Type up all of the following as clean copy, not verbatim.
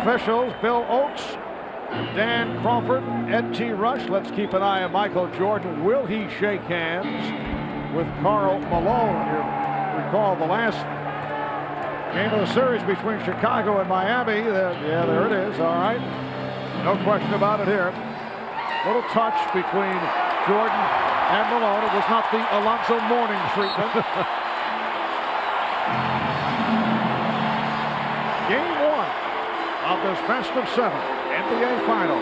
officials, Bill Oakes, Dan Crawford, Ed T. Rush. Let's keep an eye on Michael Jordan. Will he shake hands with Karl Malone? You recall the last game of the series between Chicago and Miami. Yeah, there it is. All right. No question about it here. Little touch between Jordan and Malone. It was not the Alonzo Mourning treatment. Game 1 of this best of 7 NBA final.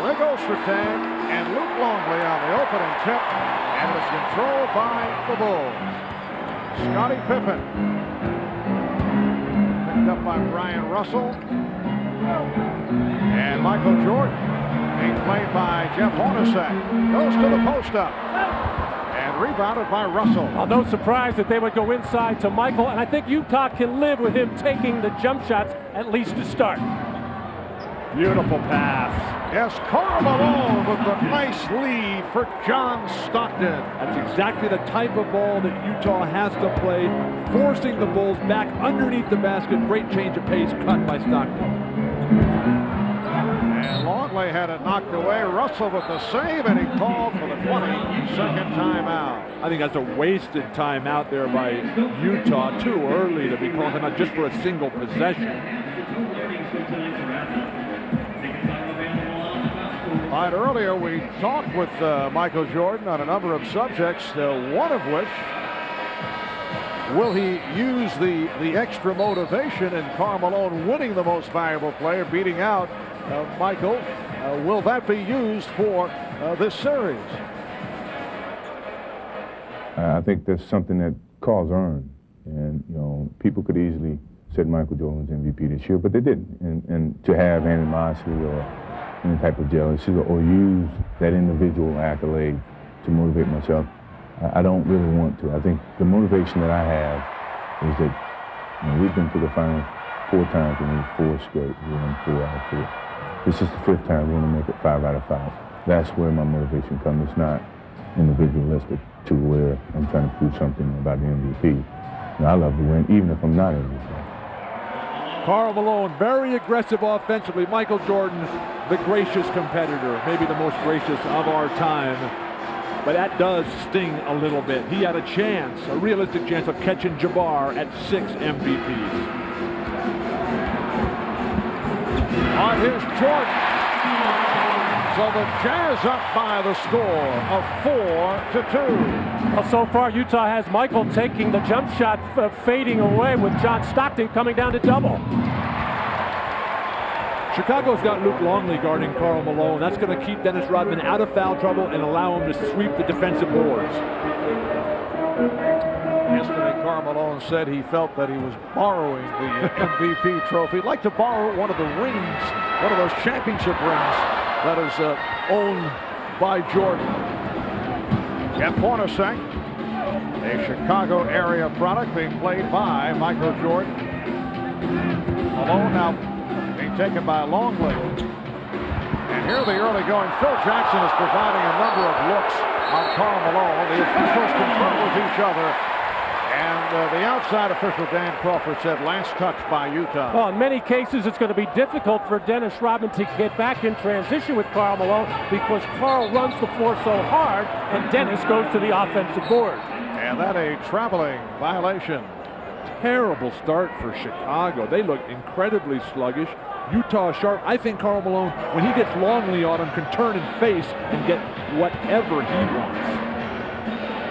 Greg Ostertag and Luke Longley on the opening tip, and it's controlled by the Bulls. Scottie Pippen picked up by Brian Russell, and Michael Jordan being played by Jeff Hornacek. Goes to the post-up and rebounded by Russell. Well, no surprise that they would go inside to Michael, and I think Utah can live with him taking the jump shots at least to start. Beautiful pass. Yes, Karl Malone with the nice lead for John Stockton. That's exactly the type of ball that Utah has to play, forcing the Bulls back underneath the basket. Great change of pace cut by Stockton. And Longley had it knocked away. Russell with the save, and he called for the 22nd timeout. I think that's a wasted timeout there by Utah. Too early to be calling him out just for a single possession. All right, earlier we talked with Michael Jordan on a number of subjects, one of which, will he use the extra motivation in Karl Malone winning the most valuable player, beating out Michael? Will that be used for this series? I think that's something that Karl's earned. And, you know, people could easily said Michael Jordan was MVP this year, but they didn't. And to have animosity or any type of jealousy or use that individual accolade to motivate myself, I don't really want to. I think the motivation that I have is that, you know, we've been to the final 4 times and we're 4 straight. We won 4 out of 4. This is the 5th time we're going to make it 5 out of 5. That's where my motivation comes. It's not individualistic to where I'm trying to prove something about the MVP. And I love to win, even if I'm not MVP. Karl Malone, very aggressive offensively. Michael Jordan, the gracious competitor, maybe the most gracious of our time. But that does sting a little bit. He had a chance, a realistic chance of catching Jabbar at 6 MVPs. On his Jordan. So the Jazz up by the score of 4-2. Well, so far Utah has Michael taking the jump shot, fading away with John Stockton coming down to double. Chicago's got Luke Longley guarding Karl Malone. That's going to keep Dennis Rodman out of foul trouble and allow him to sweep the defensive boards. Yesterday, Karl Malone said he felt that he was borrowing the MVP trophy. He'd like to borrow one of the rings, one of those championship rings that is owned by Jordan. Jeff Hornacek, a Chicago area product being played by Michael Jordan. Malone now being taken by Longley. And here the early going. Phil Jackson is providing a number of looks on Karl Malone. The officials confer with each other. And the outside official, Dan Crawford, said last touch by Utah. Well, in many cases, it's going to be difficult for Dennis Rodman to get back in transition with Karl Malone because Karl runs the floor so hard and Dennis goes to the offensive board. And that a traveling violation. Terrible start for Chicago. They look incredibly sluggish. Utah sharp. I think Karl Malone, when he gets Longley on him, can turn and face and get whatever he wants.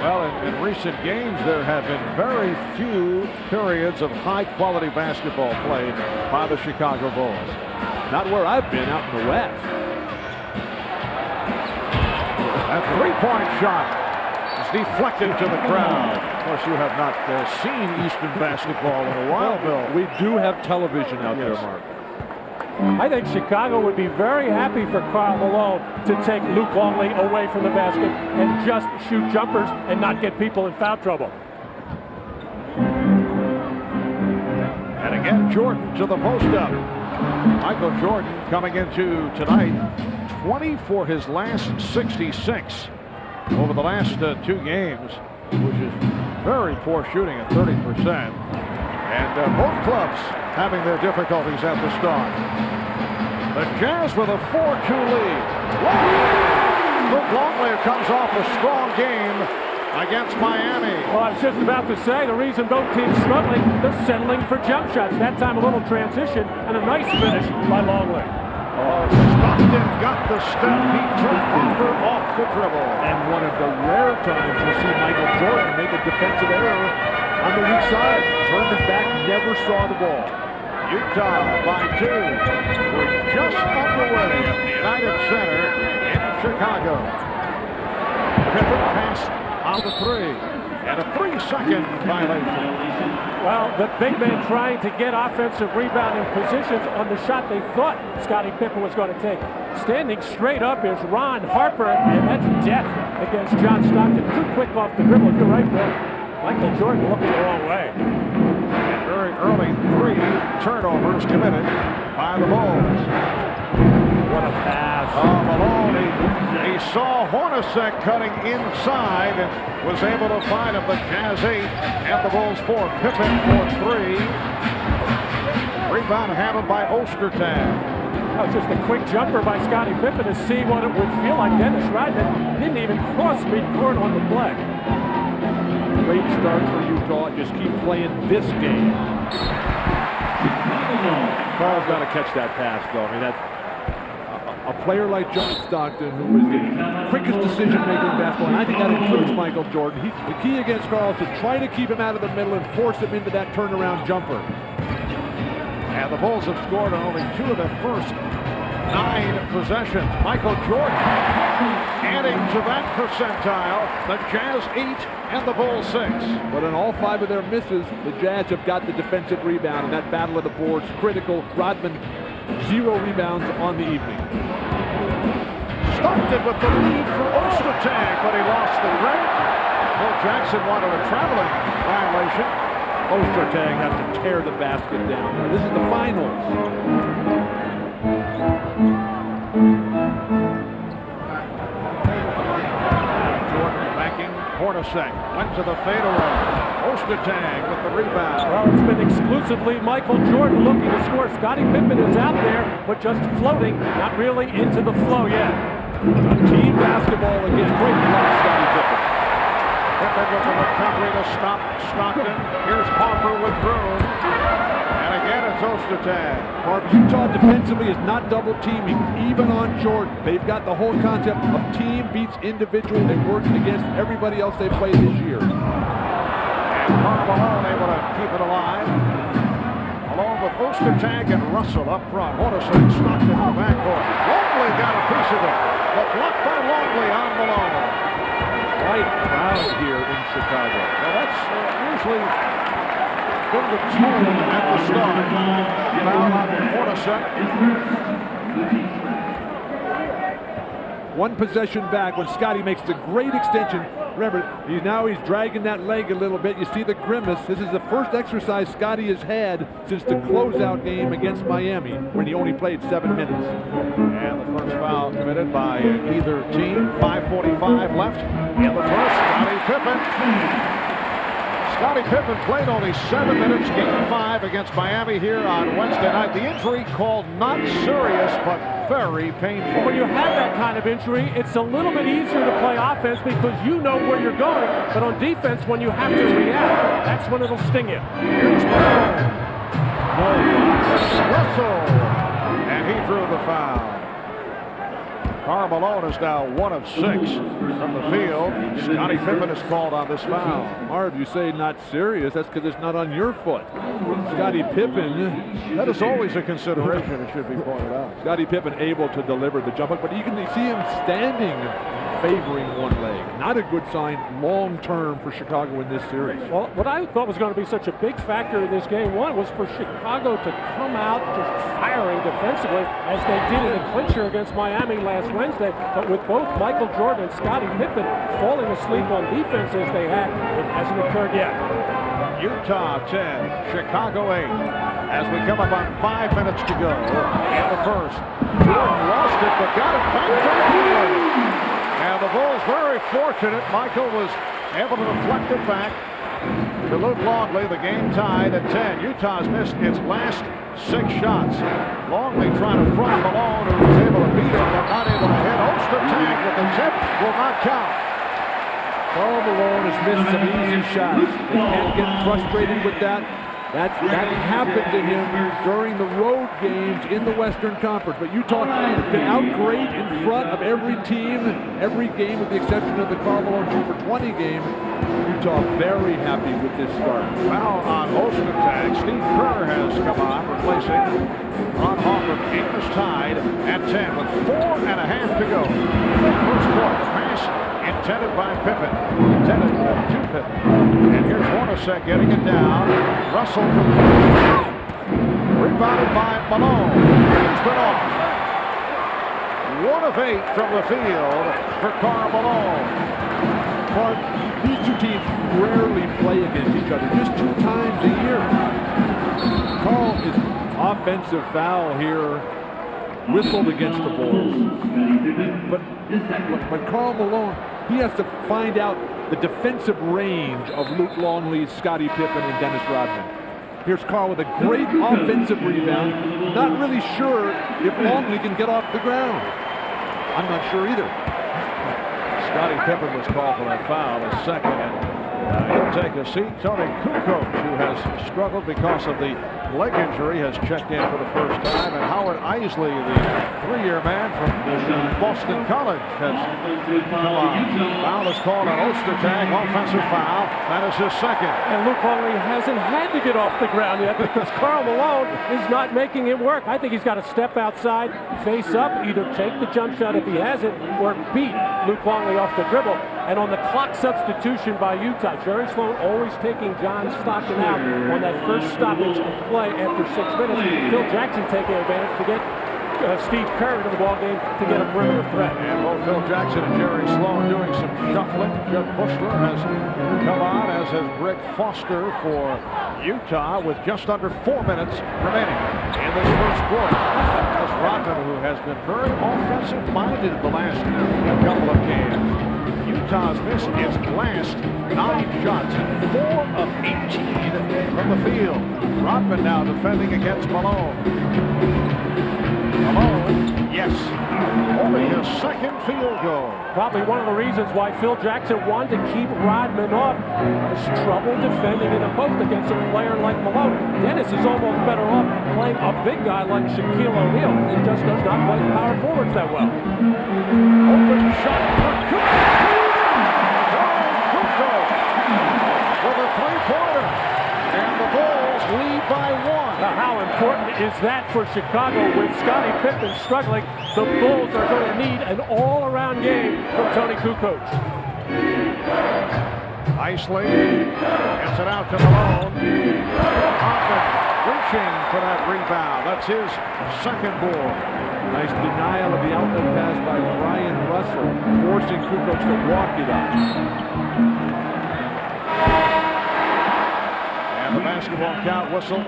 Well, in recent games, there have been very few periods of high-quality basketball played by the Chicago Bulls. Not where I've been, out in the West. That three-point shot is deflected to the crowd. Of course, you have not seen Eastern basketball in a while, Bill. We do have television out there, Mark. I think Chicago would be very happy for Karl Malone to take Luke Longley away from the basket and just shoot jumpers and not get people in foul trouble. And again, Jordan to the post-up. Michael Jordan coming into tonight 20 for his last 66 over the last 2 games, which is very poor shooting at 30%. And both clubs having their difficulties at the start. The Jazz with a 4-2 lead. Luke Longley comes off a strong game against Miami. Well, I was just about to say, the reason both teams struggling, they're settling for jump shots. That time a little transition and a nice finish by Longley. Stockton got the step. He took Harper off the dribble. And one of the rare times you see Michael Jordan make a defensive error on the weak side. Turned his back, never saw the ball. Utah by 2. We're just underway at the United Center in Chicago. Pippen passed on the 3. And a 3-second violation. Well, the big man trying to get offensive rebounding positions on the shot they thought Scottie Pippen was going to take. Standing straight up is Ron Harper, and that's death against John Stockton. Too quick off the dribble. You're right, Bill. Michael Jordan looking the wrong way. And very early 3 turnovers committed by the Bulls. What a pass. Malone, he saw Hornacek cutting inside and was able to find him. The Jazz 8 and the Bulls 4. Pippen for 3. Rebound handled by Ostertag. That was just a quick jumper by Scottie Pippen to see what it would feel like. Dennis Rodman didn't even cross midcourt on the play. Great start for Utah. Just keep playing this game. Carl's got to catch that pass, though. I mean, that's a player like John Stockton, who is the quickest decision maker in basketball, and I think that includes Michael Jordan. The key against Carl is to try to keep him out of the middle and force him into that turnaround jumper. And the Bulls have scored on only 2 of their first 9 possessions. Michael Jordan adding to that percentile. The Jazz 8 and the Bulls 6. But in all 5 of their misses, the Jazz have got the defensive rebound, and that battle of the boards critical. Rodman 0 rebounds on the evening. Stockton with the lead for Ostertag, but he lost the grip. Phil Jackson wanted a traveling violation. Ostertag has to tear the basket down. This is the finals. Jordan backing Hornacek. Went to the fadeaway. Ostertag with the rebound. Well, it's been exclusively Michael Jordan looking to score. Scottie Pippen is out there, but just floating, not really into the flow yet. Team basketball again. Great block, Scottie Pippen. Pippen with the recovery to stop Stockton. Here's Harper with room. And again, it's Ostertag. Utah defensively is not double teaming, even on Jordan. They've got the whole concept of team beats individual and working against everybody else they played this year. And Karl Malone able to keep it alive. Along with Ostertag and Russell up front. Hornacek, Stockton in the backcourt. Longley got a piece of it. But blocked by Longley on Malone. Right crowd here in Chicago. Well, that's usually been the tune at the start. Foul on Hornacek. One possession back when Scottie makes the great extension. Remember, he's dragging that leg a little bit. You see the grimace. This is the first exercise Scottie has had since the closeout game against Miami, when he only played 7 minutes. And the first foul committed by either team. 5:45 left in the first. Scottie Pippen. Scottie Pippen played only 7 minutes, game 5 against Miami here on Wednesday night. The injury called not serious, but very painful. When you have that kind of injury, it's a little bit easier to play offense because you know where you're going. But on defense, when you have to react, that's when it'll sting you. Here's Malone. Russell. And he drew the foul. Karl Malone is now 1 of 6 from the field. Scottie Pippen is called on this foul. Marv, you say not serious. That's because it's not on your foot. Scottie Pippen. That is always a consideration, it should be pointed out. Scottie Pippen able to deliver the jump, but you can see him standing, favoring one leg. Not a good sign long-term for Chicago in this series. Well, what I thought was going to be such a big factor in this game one was for Chicago to come out just firing defensively as they did in the clincher against Miami last Wednesday. But with both Michael Jordan and Scottie Pippen falling asleep on defense as they had, it hasn't occurred yet. Utah 10, Chicago 8. As we come up on 5 minutes to go in the first. Jordan lost it, but got it back to the And the Bulls very fortunate. Michael was able to deflect it back. to Luke Longley. The game tied at 10. Utah's missed its last 6 shots. Longley trying to front Malone, who was able to beat him, but not able to hit. Ostertag with the tip will not count. Karl Malone has missed some easy shots. They can't get frustrated with that. That happened to him during the road games in the Western Conference. But Utah has been out great in front of every team, every game with the exception of the Karl Malone 2-for-20 game. Utah very happy with this start. Foul on Ostertag. Steve Kerr has come on, replacing Ron Hoffer. The game is tied at 10 with 4.5 to go. First quarter, the pass intended by Pippen. Intended to Pippen. And here's Hornacek getting it down. Russell from rebounded by Malone. He's been off. 1 of 8 from the field for Karl Malone. But these two teams rarely play against each other, just 2 times a year. Karl is offensive foul here, whistled against the Bulls. But Karl Malone, he has to find out the defensive range of Luke Longley, Scottie Pippen, and Dennis Rodman. Here's Karl with a great offensive rebound. Not really sure if Longley can get off the ground. I'm not sure either. Scottie Pippen was called for that foul, his second, and he'll take a seat. Tony Kukoc, who has struggled because of the leg injury, has checked in for the first time, and Howard Eisley, the 3-year man from Boston College, has come on. Foul is called on Ostertag, offensive foul. That is his second. And Luke Longley hasn't had to get off the ground yet because Karl Malone is not making him work. I think he's got to step outside, face up, either take the jump shot if he has it, or beat Luke Longley off the dribble. And on the clock substitution by Utah, Jerry Sloan always taking John Stockton out on that first stoppage of play after 6 minutes. Phil Jackson taking advantage to get Steve Kerr into the ballgame to get a perimeter threat. And both Phil Jackson and Jerry Sloan doing some shuffling. Jud Bushler has come on, as has Greg Foster for Utah, with just under 4 minutes remaining in this first quarter. As Rodman, who has been very offensive-minded the last couple of games. Utah's missed its last 9 shots, 4 of 18 from the field. Rodman now defending against Malone. Malone, yes, only his second field goal. Probably one of the reasons why Phil Jackson wanted to keep Rodman off. Has trouble defending in a post against a player like Malone. Dennis is almost better off playing a big guy like Shaquille O'Neal. He just does not play power forwards that well. Open shot for Kukoc. With a 3-pointer. And the Bulls lead by 1. Now, how important is that for Chicago with Scottie Pippen struggling? The Bulls are going to need an all-around game from Tony Kukoc. Eisley gets it out to Malone. Hoffman reaching for that rebound. That's his second board. Nice denial of the outlet pass by Ryan Russell, forcing Kukoc to walk it up. And the basketball count whistle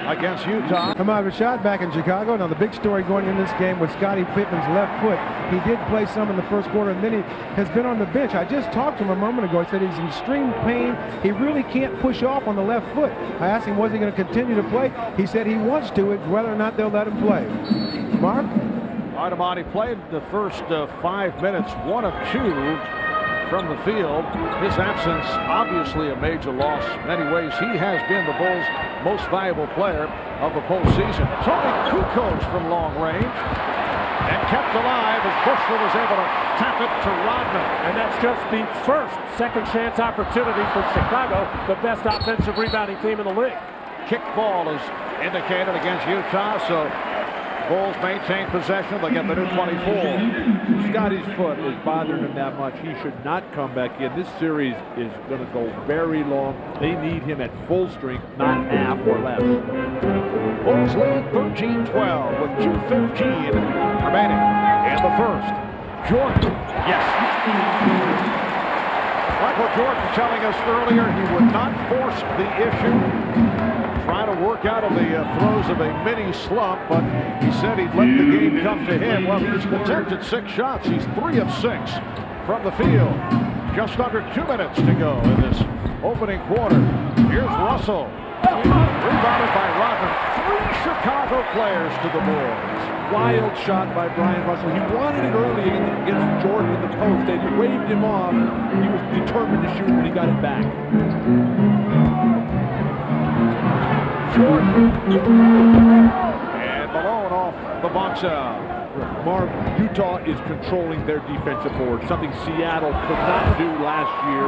against Utah. Come on, Rashad back in Chicago. Now the big story going in this game was Scottie Pippen's left foot. He did play some in the first quarter, and then he has been on the bench. I just talked to him a moment ago. He said he's in extreme pain. He really can't push off on the left foot. I asked him, was he going to continue to play? He said he wants to, it's whether or not they'll let him play. Mark? Artemani played the first 5 minutes, 1 of 2 from the field. His absence, obviously a major loss. In many ways, he has been the Bulls' most valuable player of the postseason. Tony Kukoc from long range, and kept alive as Bushler was able to tap it to Rodman. And that's just the first second chance opportunity for Chicago, the best offensive rebounding team in the league. Kick ball is indicated against Utah, so Bulls maintain possession. They get the new 24. Scottie's foot is bothering him that much. He should not come back in. This series is going to go very long. They need him at full strength, not half or less. Bulls lead 13-12 with 2:15 remaining in the first. Jordan, yes. Michael Jordan telling us earlier he would not force the issue. Trying to work out of the throes of a mini slump, but he said he'd let the game come to him. Well, he's attempted 6 shots. He's 3 of 6 from the field. Just under 2 minutes to go in this opening quarter. Here's Russell. Rebounded by Rodman. 3 Chicago players to the boards. Wild shot by Brian Russell. He wanted it early against Jordan in the post. They waved him off. He was determined to shoot when he got it back. Jordan. And Malone off the box out. Marv, Utah is controlling their defensive board, something Seattle could not do last year.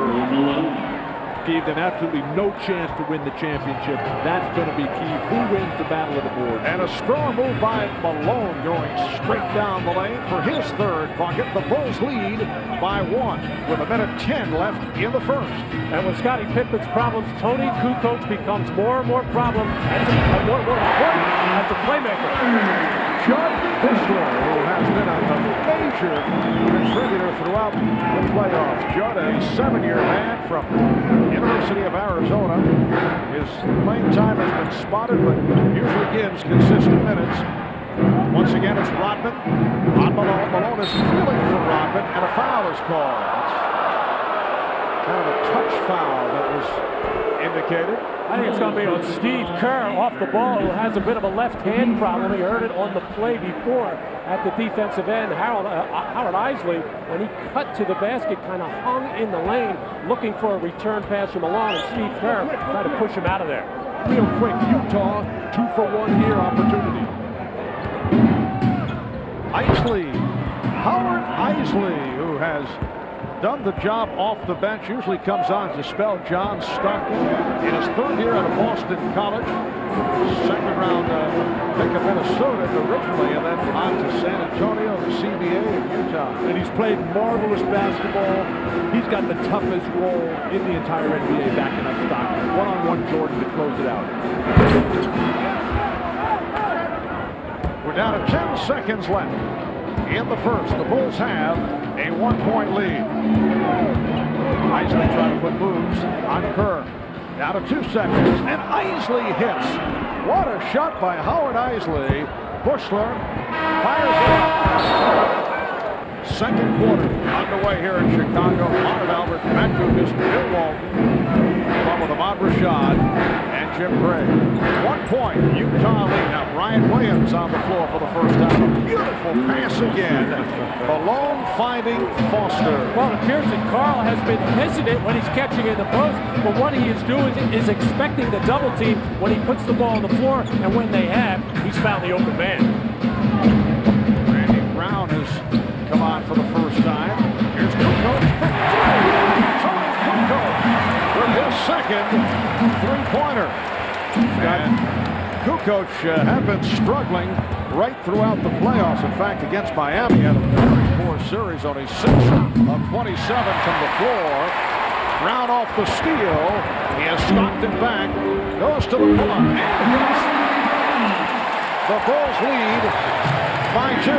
Gave them absolutely no chance to win the championship. That's going to be key. Who wins the battle of the board? And a strong move by Malone going straight down the lane for his 3rd bucket. The Bulls lead by 1 with 1:10 left in the first. And with Scottie Pippen's problems, Tony Kukoc becomes more and more problem and more important as a playmaker. Judd Bushler, who has been a major contributor throughout the playoffs. Judd, a 7-year man from University of Arizona. His playing time has been spotted, but usually gives consistent minutes. Once again, it's Rodman on Malone. Malone is feeling for Rodman, and a foul is called. Kind of a touch foul that was indicated. I think it's going to be on Steve Kerr off the ball, who has a bit of a left hand problem. He heard it on the play before at the defensive end. Howard Isley, when he cut to the basket, kind of hung in the lane looking for a return pass from Malone, and Steve Kerr tried to push him out of there. Real quick, Utah, 2 for 1 here opportunity. Isley, Howard Isley, who has done the job off the bench, usually comes on to spell John Stockton in his 3rd year out of Boston College. 2nd round pick of Minnesota originally, and then on to San Antonio, the CBA of Utah. And he's played marvelous basketball. He's got the toughest role in the entire NBA backing up Stockton. One-on-one Jordan to close it out. We're down to 10 seconds left in the first. The Bulls have a 1-point lead. Isley trying to put moves on Kerr. Down to 2 seconds, and Isley hits. What a shot by Howard Isley. Bushler fires it up. 2nd quarter underway here in Chicago. Marv Albert, Matt Lucas, Bill Walton, along with Ahmad Rashad and Jim Gray. 1 point, Utah lead. Now Brian Williams on the floor for the first time. A beautiful pass again. Malone finding Foster. Well, it appears that Carl has been hesitant when he's catching in the post, but what he is doing is expecting the double team when he puts the ball on the floor, and when they have, he's found the open man. Randy Brown has come on for the first time. Here's Kukoc. Tony Kukoc with his 2nd 3-pointer. And Kukoc had been struggling right throughout the playoffs. In fact, against Miami, had a very poor series, only 6 of 27 from the floor. Brown off the steal. He has Stockton back. Goes to the pull-up. And the Bulls lead by 2.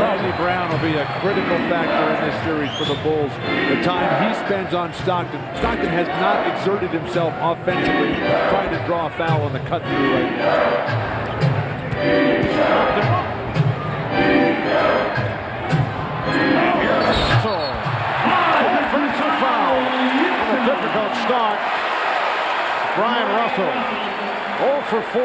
Randy Brown will be a critical factor in this series for the Bulls. The time he spends on Stockton. Stockton has not exerted himself offensively, trying to draw a foul on the cut-through right now. Offensive foul. A difficult start. Brian Russell 0 for 4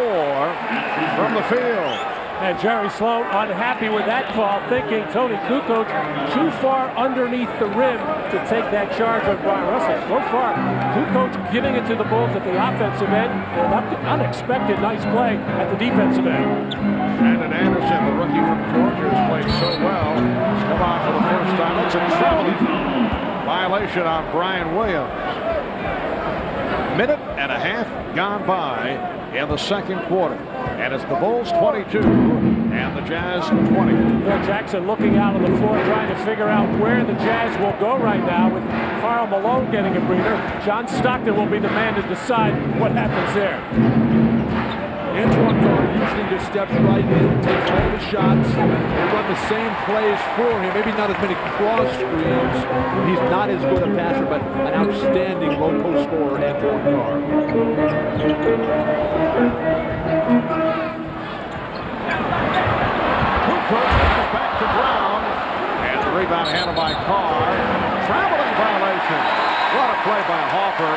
from the field. And Jerry Sloan unhappy with that call, thinking Tony Kukoc too far underneath the rim to take that charge on Brian Russell. So far, Kukoc giving it to the Bulls at the offensive end, and unexpected nice play at the defensive end. Shannon Anderson, the rookie from Georgia, has played so well. He's come on for the first time. That's a traveling violation on Brian Williams. 1.5 minutes gone by in the 2nd quarter. And it's the Bulls 22 and the Jazz 20. Phil Jackson looking out on the floor, trying to figure out where the Jazz will go right now, with Karl Malone getting a breather. John Stockton will be the man to decide what happens there. Antoine Carr usually just steps right in, takes all the shots, and run the same plays for him. Maybe not as many cross screens. He's not as good a passer, but an outstanding low post scorer, Antoine Carr. Back to Brown, and the rebound handled by Carr. Traveling violation. What a play by Hoffer.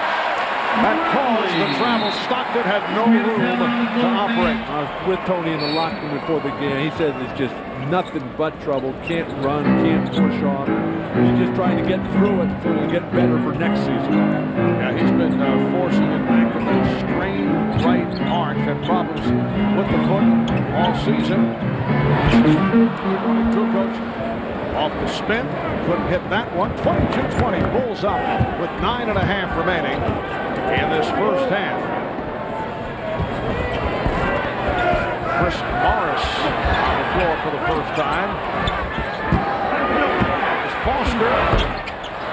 That caused the travel. Stockton had no room to operate. I was with Tony in the locker room before the game. He says it's just nothing but trouble. Can't run, can't push off. He's just trying to get through it so he'll get better for next season. Yeah, he's been forcing it back with a strained right arch. Had problems with the foot all season. Kukoc off the spin. Couldn't hit that one. 22-20. Bulls up with 9.5 remaining in this first half. Chris Morris on the floor for the first time. It's Foster.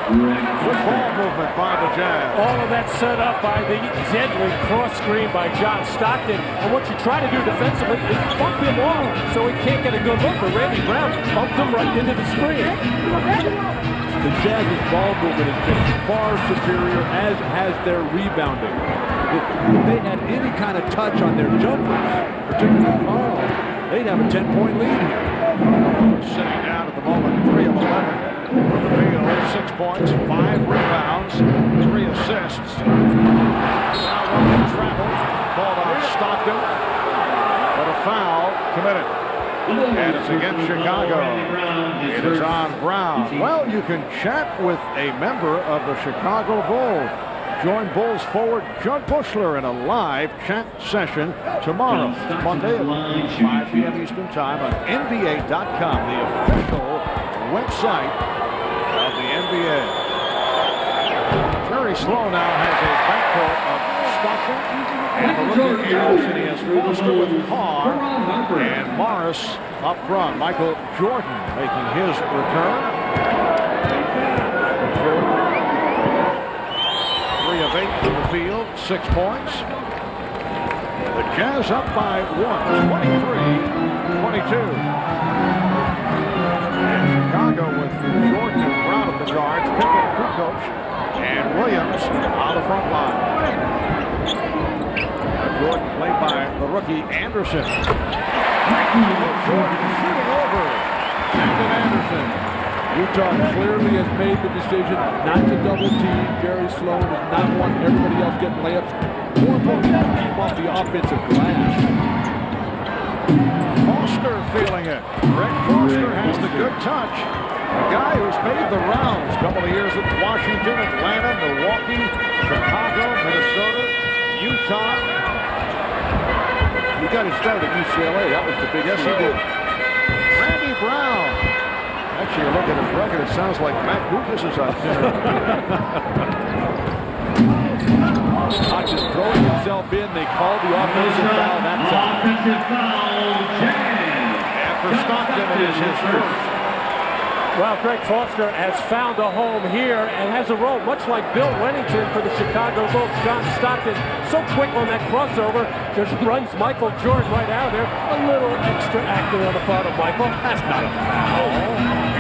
Good ball movement by the Jazz. All of that set up by the deadly cross screen by John Stockton. And what you try to do defensively is bump him off so he can't get a good look. But Randy Brown bumped him right into the screen. The Jazz's ball movement has been far superior, as has their rebounding. If they had any kind of touch on their jumpers, particularly Carl, they'd have a 10-point lead here. Sitting down at the moment, 3 of 11 from the field, 6 points, 5 rebounds, 3 assists. Now one travel, called on Stockton, but a foul committed. And it's against Chicago. It is on Brown. Well, you can chat with a member of the Chicago Bulls. Join Bulls forward Judd Bushler in a live chat session tomorrow, Monday at 5 p.m. Eastern Time on NBA.com, the official website of the NBA. Jerry Sloan now has a backcourt of Stockton and the rookie Anderson. He has Foster with Carr and Morris up front. Michael Jordan making his return. Jordan, 3 of 8 from the field, 6 points. The Jazz up by 1, 23-22. And Chicago with Jordan and Brown at the guards, Pippen, Kukoc, and Williams on the front line. Jordan played by the rookie Anderson. Jordan shooting over. Brandon Anderson. Utah clearly has made the decision not to double team. Jerry Sloan does not want everybody else getting layups. More importantly, to keep off the offensive glass. Foster feeling it. Greg Foster has the good touch. A guy who's made the rounds a couple of years at Washington, Atlanta, Milwaukee, Chicago, Minnesota, Utah. He got his start at UCLA. That was the big Yes, he did. Randy Brown. Actually, you look at his record, it sounds like Matt Lucas is out there. Hodges throwing himself in. They called the offensive foul that time. And for Stockton, it is his first. Well, Greg Foster has found a home here and has a role much like Bill Wennington for the Chicago Bulls. John Stockton, so quick on that crossover, just runs Michael Jordan right out of there. A little extra acting on the part of Michael. That's not a foul.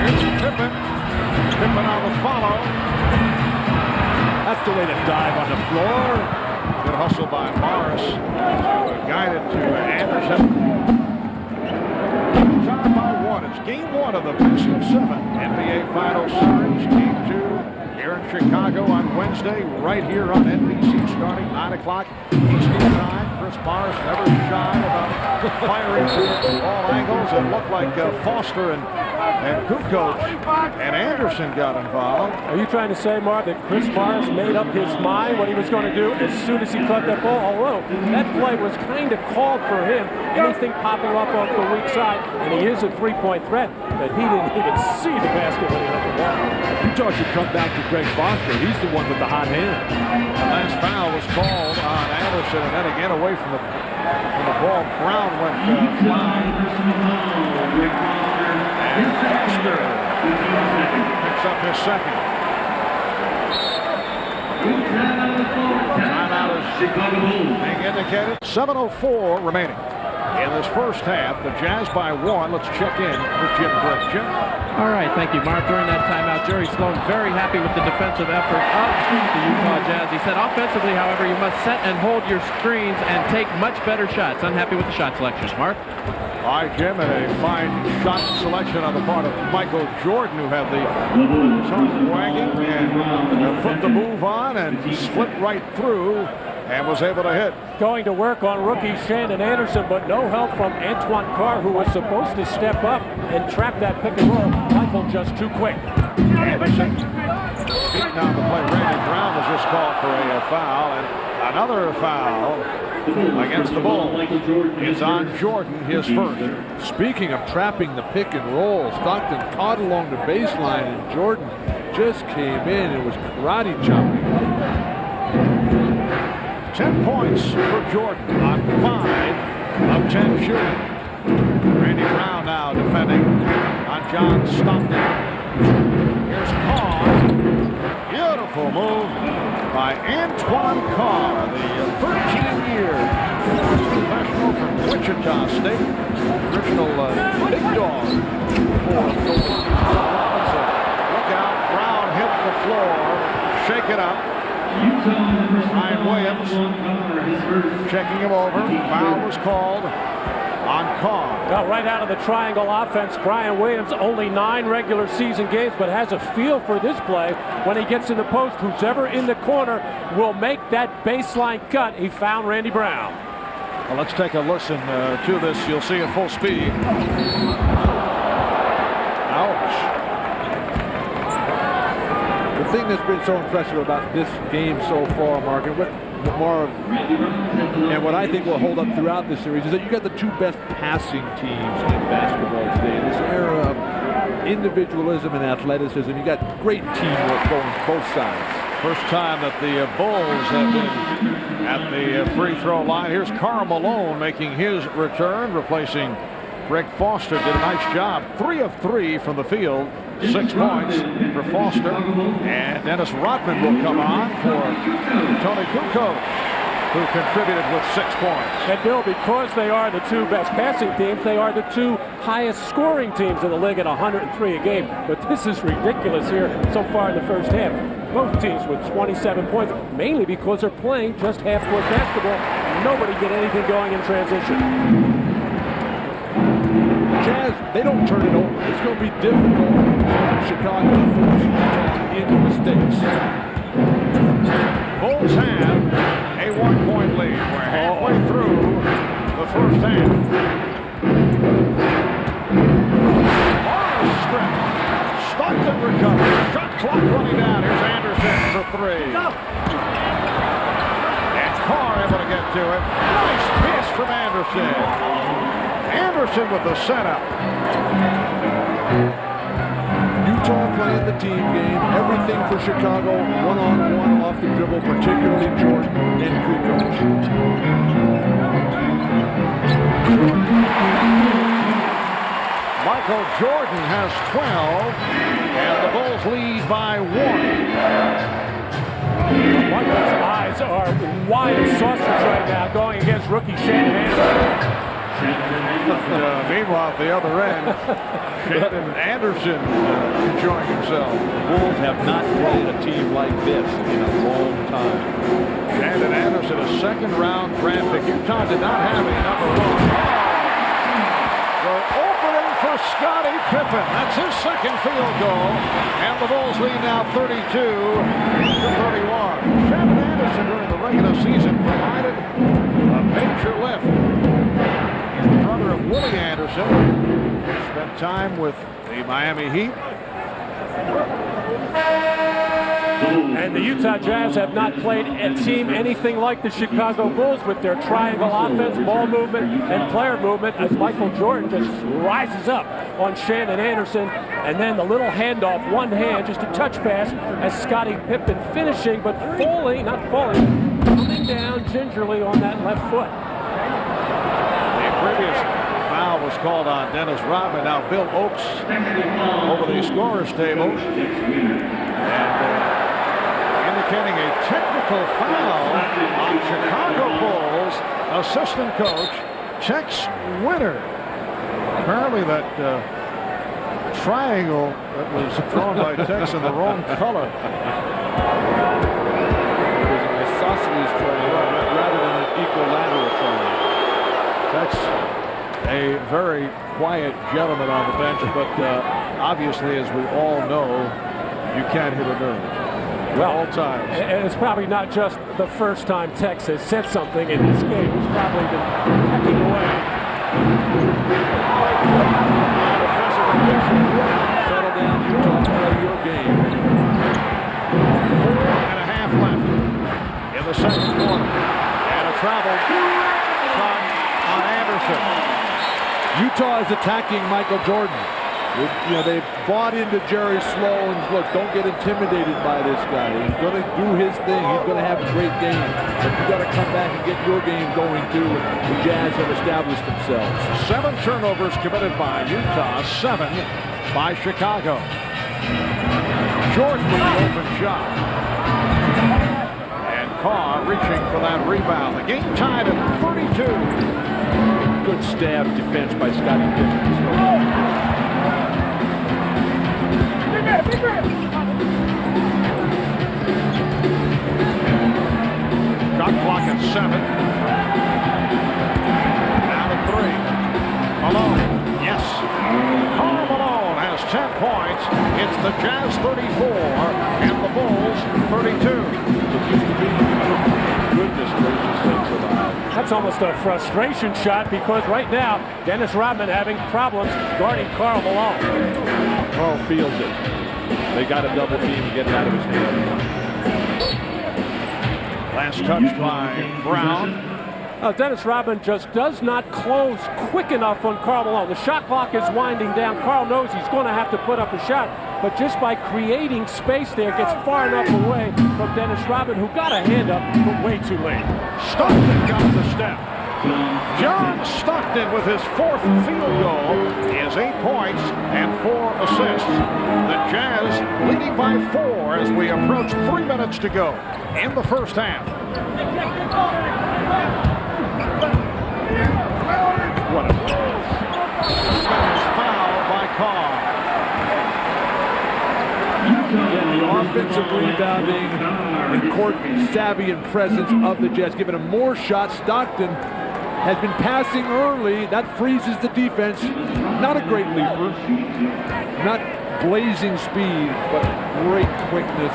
Here's Pippen. Pippen on the follow. That's the way to dive on the floor. Good hustle by Morris. Guided to Anderson. Time by 1. It's game 1 of the best of 7 NBA Finals Series. Game 2 here in Chicago on Wednesday, right here on NBC, starting 9 o'clock Eastern Time. Chris Morris never shy about firing from all angles. It looked like Foster and Kukoc and Anderson got involved. Are you trying to say, Marv, that Chris Morris made up his mind what he was going to do as soon as he caught that ball? Although that play was kind of called for him, anything popping up off the weak side, and he is a three-point threat, but he didn't even see the basket when he hit the ball. Utah should come back to Greg Foster. He's the one with the hot hand. The last foul was called on Anderson, and then again away from the ball. Brown went flying. And Foster picks up his second. Timeout is being indicated. 7:04 remaining. in this first half. The Jazz by 1. Let's check in with Jim Griggs. Jim? All right, thank you, Mark. During that timeout, Jerry Sloan very happy with the defensive effort of the Utah Jazz. He said, offensively, however, you must set and hold your screens and take much better shots. Unhappy with the shot selections. Mark? All right, Jim, and a fine shot selection on the part of Michael Jordan, who had the tongue wagging and put the move on and split right through and was able to hit. Going to work on rookie Shandon Anderson, but no help from Antoine Carr, who was supposed to step up and trap that pick and roll. Michael just too quick. Anderson beating down the play. Randy Brown was just called for a foul, and another foul against the Bulls. It's on Jordan, his first. Speaking of trapping the pick and roll, Stockton caught along the baseline, and Jordan just came in and was karate chopping. 10 points for Jordan on 5 of 10 shooting. Randy Brown now defending on John Stockton. Here's Carr. Beautiful move by Antoine Carr, the 13-year professional from Wichita State. Original big dog for look out, Brown hit the floor, shake it up. Ryan Williams checking him over. Foul was called on Carr. Well, right out of the triangle offense, Brian Williams, only 9 regular season games, but has a feel for this play. When he gets in the post, who's ever in the corner will make that baseline cut. He found Randy Brown. Well, let's take a listen to this. You'll see at full speed. Ouch. The thing that's been so impressive about this game so far, Mark, and what I think will hold up throughout this series is that you got the 2 best passing teams in basketball today. In this era of individualism and athleticism, you got great teamwork going both sides. First time that the Bulls have been at the free throw line. Here's Karl Malone making his return, replacing Greg Foster. Did a nice job. 3 of 3 from the field. 6 points for Foster. And Dennis Rodman will come on for Tony Kukoc, who contributed with 6 points. And Bill, because they are the 2 best passing teams, they are the 2 highest scoring teams in the league at 103 a game. But this is ridiculous here so far in the first half. Both teams with 27 points, mainly because they're playing just half-court basketball. Nobody get anything going in transition. Jazz, they don't turn it over. It's going to be difficult for Chicago to force Utah into mistakes. Bulls have a 1-point lead. We're halfway through the first half. Barnes strip. Stockton recovers. Shot clock running down. Here's Anderson for 3. And Carr able to get to it. Nice miss from Anderson. Anderson with the setup. Utah playing the team game. Everything for Chicago. One-on-one off the dribble, particularly Jordan and Kukoc. Michael Jordan has 12, and the Bulls lead by 1. Michael's eyes are wide as saucers right now going against rookie Shandon Anderson. Meanwhile, at the other end, Shandon Anderson enjoying himself. The Bulls have not played a team like this in a long time. Shandon Anderson, a second-round draft pick. Utah did not have a number 1. The opening for Scottie Pippen. That's his second field goal. And the Bulls lead now 32 to 31. Shandon Anderson during the regular season provided a major lift. Brother of Willie Anderson, spent time with the Miami Heat. And the Utah Jazz have not played a team anything like the Chicago Bulls with their triangle offense, ball movement, and player movement as Michael Jordan just rises up on Shandon Anderson. And then the little handoff, one hand, just a touch pass as Scottie Pippen finishing, but falling, not falling, coming down gingerly on that left foot. Previous foul was called on Dennis Rodman. Now Bill Oakes over the scorer's table and indicating a technical foul on Chicago Bulls assistant coach Tex Winter. Apparently that triangle that was drawn by Tex in the wrong color. It was an isosceles triangle rather than an equilateral triangle. Tex, a very quiet gentleman on the bench, but obviously, as we all know, you can't hit a nerve. Well, all times. And it's probably not just the first time Tex has said something in this game. He's probably been hacking away. Settle down, Utah, play your game. 4.5 left in the second quarter. And a travel shot on Anderson. Utah is attacking Michael Jordan. They bought into Jerry Sloan's look. Don't get intimidated by this guy. He's going to do his thing. He's going to have a great game. But you got to come back and get your game going too. The Jazz have established themselves. 7 turnovers committed by Utah, 7 by Chicago. Jordan with the open shot. And Carr reaching for that rebound. The game tied at 32. Good stab defense by Scottie Pippen. Shot clock at 7. Down to 3. Malone. Yes. Karl Malone has 10 points. It's the Jazz 34 and the Bulls 32. Goodness gracious sakes alive. That's almost a frustration shot because right now, Dennis Rodman having problems guarding Karl Malone. Karl feels it. They got a double team and get it out of his hand. Last touch by Brown. Dennis Rodman just does not close quick enough on Karl Malone. The shot clock is winding down. Karl knows he's going to have to put up a shot, but just by creating space there, gets far enough away from Dennis Rodman, who got a hand up, but way too late. Stockton got the step. John Stockton with his 4th field goal. He has 8 points and 4 assists. The Jazz leading by 4 as we approach 3 minutes to go in the first half. What a foul by Carr. The offensive rebounding and court savvy and presence of the Jazz, giving him more shots. Stockton has been passing early. That freezes the defense. Not a great leaper. Not blazing speed, but great quickness.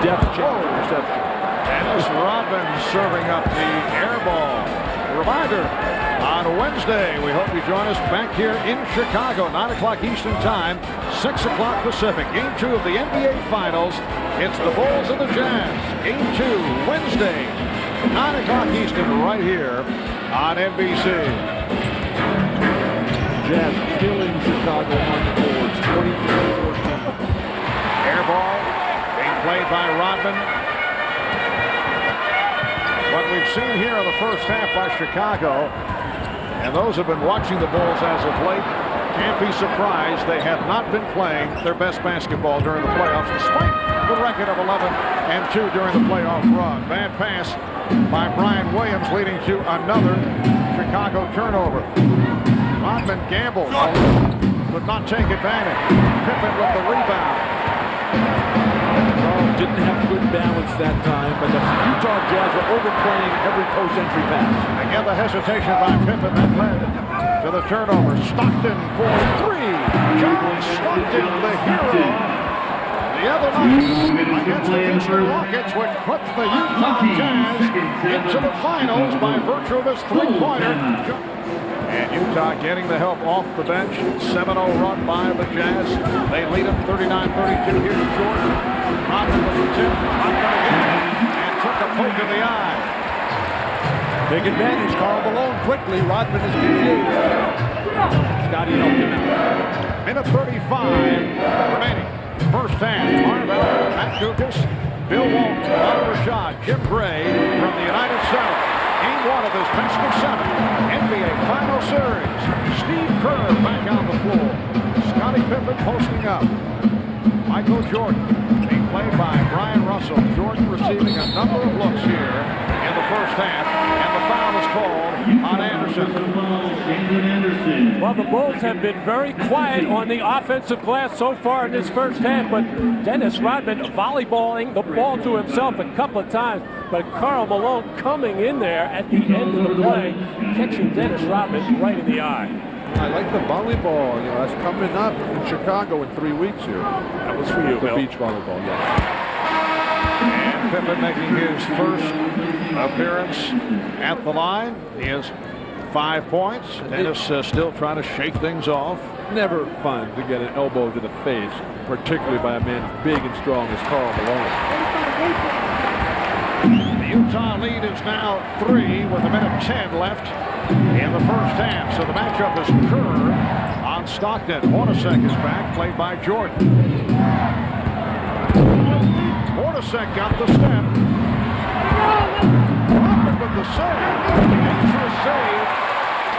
Depth check interception. Dennis Rodman serving up the air ball. Reminder, on Wednesday, we hope you join us back here in Chicago, 9 o'clock Eastern Time, 6 o'clock Pacific. Game 2 of the NBA Finals. It's the Bulls and the Jazz. Game 2, Wednesday, 9 o'clock Eastern, right here on NBC. Jazz killing Chicago on the boards, 23-14. Air ball being played by Rodman. What we've seen here in the first half by Chicago, and those who have been watching the Bulls as of late can't be surprised they have not been playing their best basketball during the playoffs, despite the record of 11-2 during the playoff run. Bad pass by Brian Williams, leading to another Chicago turnover. Rodman gambled, could not take advantage. Pippen with the rebound. Didn't have good balance that time, but the Utah Jazz are overplaying every post-entry pass. Again, the hesitation by Pippen that led to the turnover. Stockton for 3. John Stockton, the hero. The other night against the Houston Rockets, which put the Utah Jazz into the finals by virtue of his 3-pointer. And Utah getting the help off the bench. 7-0 run by the Jazz. They lead them 39-32. Here's Jordan. Rodman with the tip. Rodman again. And took a poke in the eye. Big advantage. Karl Malone quickly. Rodman is confused. Scottie helped him out. Minute 35 remaining. First half. Marvell, Matt Dukas, Bill Walton, Bob Rashad, Jim Gray from the United Center. Game 1 of this best of 7 NBA Final Series. Steve Kerr back on the floor. Scottie Pippen posting up. Michael Jordan being played by Brian Russell. Jordan receiving a number of looks here in the first half, and the foul is called on Anderson. Well, the Bulls have been very quiet on the offensive glass so far in this first half, but Dennis Rodman volleyballing the ball to himself a couple of times, but Karl Malone coming in there at the end of the play, catching Dennis Rodman right in the eye. I like the volleyball. You know, that's coming up in Chicago in 3 weeks here. That was for you, The Bill. beach volleyball, yes. And Pippen making his first appearance at the line. He has 5 points. Dennis still trying to shake things off. Never fun to get an elbow to the face, particularly by a man as big and strong as Karl Malone. The Utah lead is now 3 with 1:10 left in the first half. So the matchup is Kerr on Stockton. Hornacek is back, played by Jordan. Hornacek got the step. Rodman with the save. Dangerous save,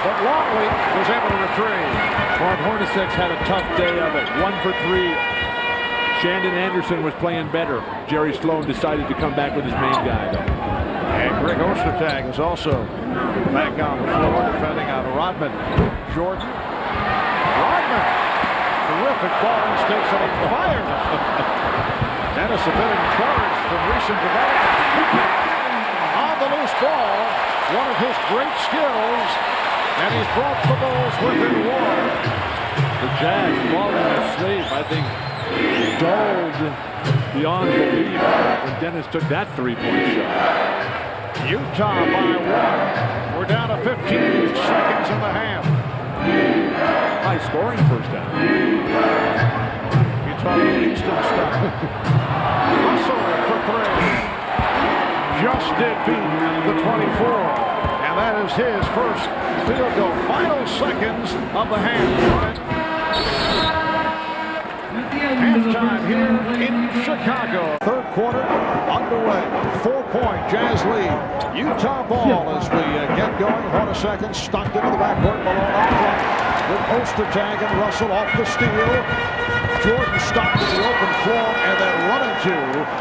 but Longley was able to retrieve. Mark Hornacek's had a tough day of it. 1 for 3. Shandon Anderson was playing better. Jerry Sloan decided to come back with his main guy, though. And Greg Ostertag is also back on the floor defending on Rodman. Jordan. Rodman. Terrific ball instincts and he fires. Dennis a bit encouraged from recent development. On the loose ball, one of his great skills, and he's brought the Bulls within one. The Jazz falling asleep, I think, dulled beyond belief when Dennis took that three-point shot. Utah by 1. We're down to 15 seconds in the half. High scoring first half. Utah leads to the start. Russell for 3. Just did beat the 24. And that is his first field goal. Final seconds of the half. Halftime here in Chicago. Third quarter underway. 4-point Jazz lead. Utah ball as we get going. Hornacek, Stockton to the backcourt. Malone up front with Ostertag and Russell off the steal. Jordan stopped in the open floor and then run into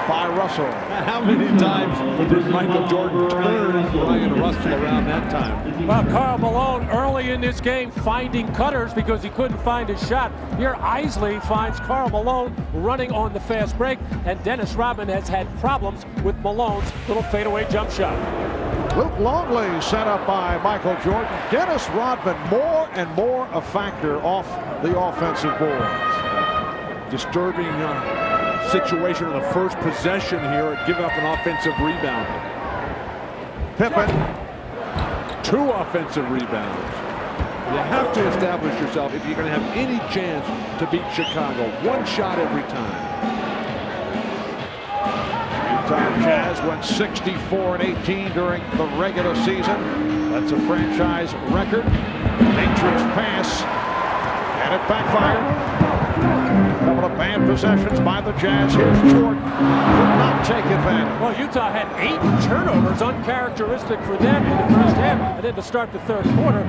by Russell. How many times did Michael Jordan turn Ryan Russell around that time? Well, Karl Malone early in this game finding cutters because he couldn't find his shot. Here Isley finds Karl Malone running on the fast break, and Dennis Rodman has had problems with Malone's little fadeaway jump shot. Luke Longley set up by Michael Jordan. Dennis Rodman more and more a factor off the offensive boards. Disturbing situation on the first possession here, give up an offensive rebound. Pippen. 2 offensive rebounds. You have to establish yourself if you're going to have any chance to beat Chicago. 1 shot every time. Utah Jazz went 64-18 during the regular season. That's a franchise record. Dangerous pass, and it backfired. Couple of bad possessions by the Jazz. Here's Jordan. Could not take advantage. Well, Utah had 8 turnovers, uncharacteristic for them in the first half. And then to start the third quarter,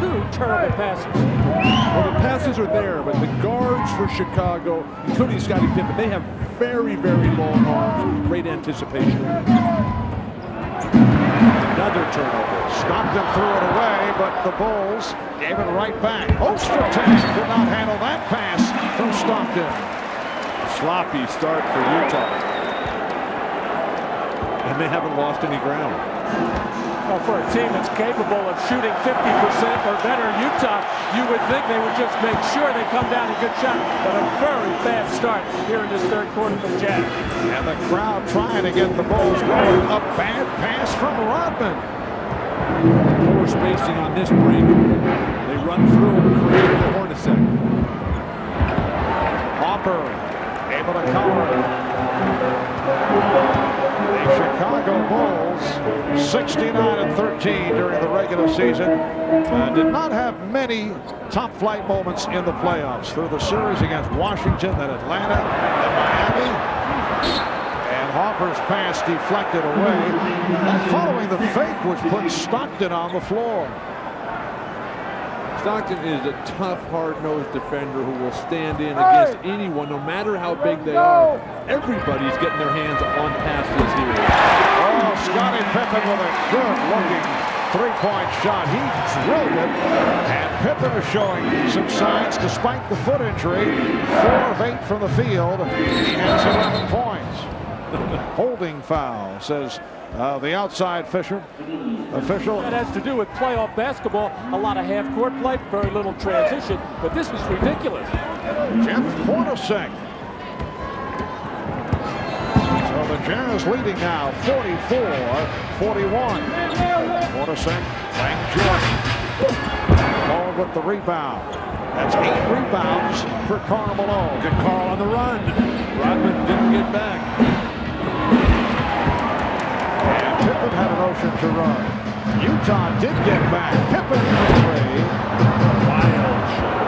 2 terrible passes. Well, the passes are there, but the guards for Chicago, including Scottie Pippen, they have very, very long arms, great anticipation. Another turnover. Stockton threw it away, but the Bulls gave it right back. Ostertag could not handle that pass from Stockton. Sloppy start for Utah. And they haven't lost any ground. Well, for a team that's capable of shooting 50% or better, Utah, you would think they would just make sure they come down a good shot. But a very bad start here in this third quarter for the Jazz. And the crowd trying to get the Bulls going. A bad pass from Rodman. Poor spacing on this break. They run through and create the Hornacek. Hopper able to cover. The Chicago Bulls 69-13 during the regular season. Did not have many top flight moments in the playoffs through the series against Washington, then Atlanta, then Miami. And Hopper's pass deflected away. And following the fake, which put Stockton on the floor. Stockton is a tough, hard-nosed defender who will stand in against anyone, no matter how big they are. Everybody's getting their hands on passes here. Oh, Scottie Pippen with a good-looking three-point shot. He drilled it, and Pippen is showing some signs despite the foot injury. 4 of 8 from the field. He has 11 points. Holding foul, says the outside official. That has to do with playoff basketball. A lot of half-court play, very little transition, but this was ridiculous. Jeff Hornacek. So the Jazz leading now 44-41. Hornacek playing Jordan. Ball with the rebound. That's 8 rebounds for Karl Malone. Good call on the run. Rodman didn't get back. And Pippen had a notion to run. Utah did get back. Pippen for 3. Wild shot.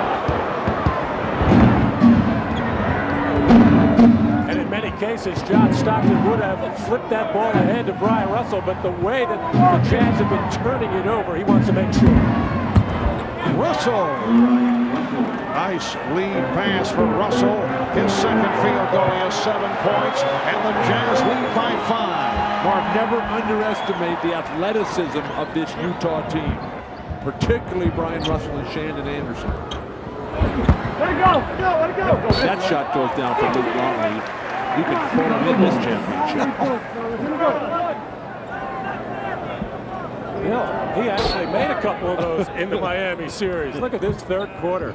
And in many cases, John Stockton would have flipped that ball ahead to Brian Russell, but the way that the Jazz have been turning it over, he wants to make sure. Russell. Nice lead pass for Russell. His second field goal, he has 7 points, and the Jazz lead by 5. Mark, never underestimate the athleticism of this Utah team, particularly Brian Russell and Shandon Anderson. Let it go! Let it go! That shot goes down for Luke Longley. You can put him in this championship. Yeah, he actually made a couple of those in the Miami series. Look at this third quarter.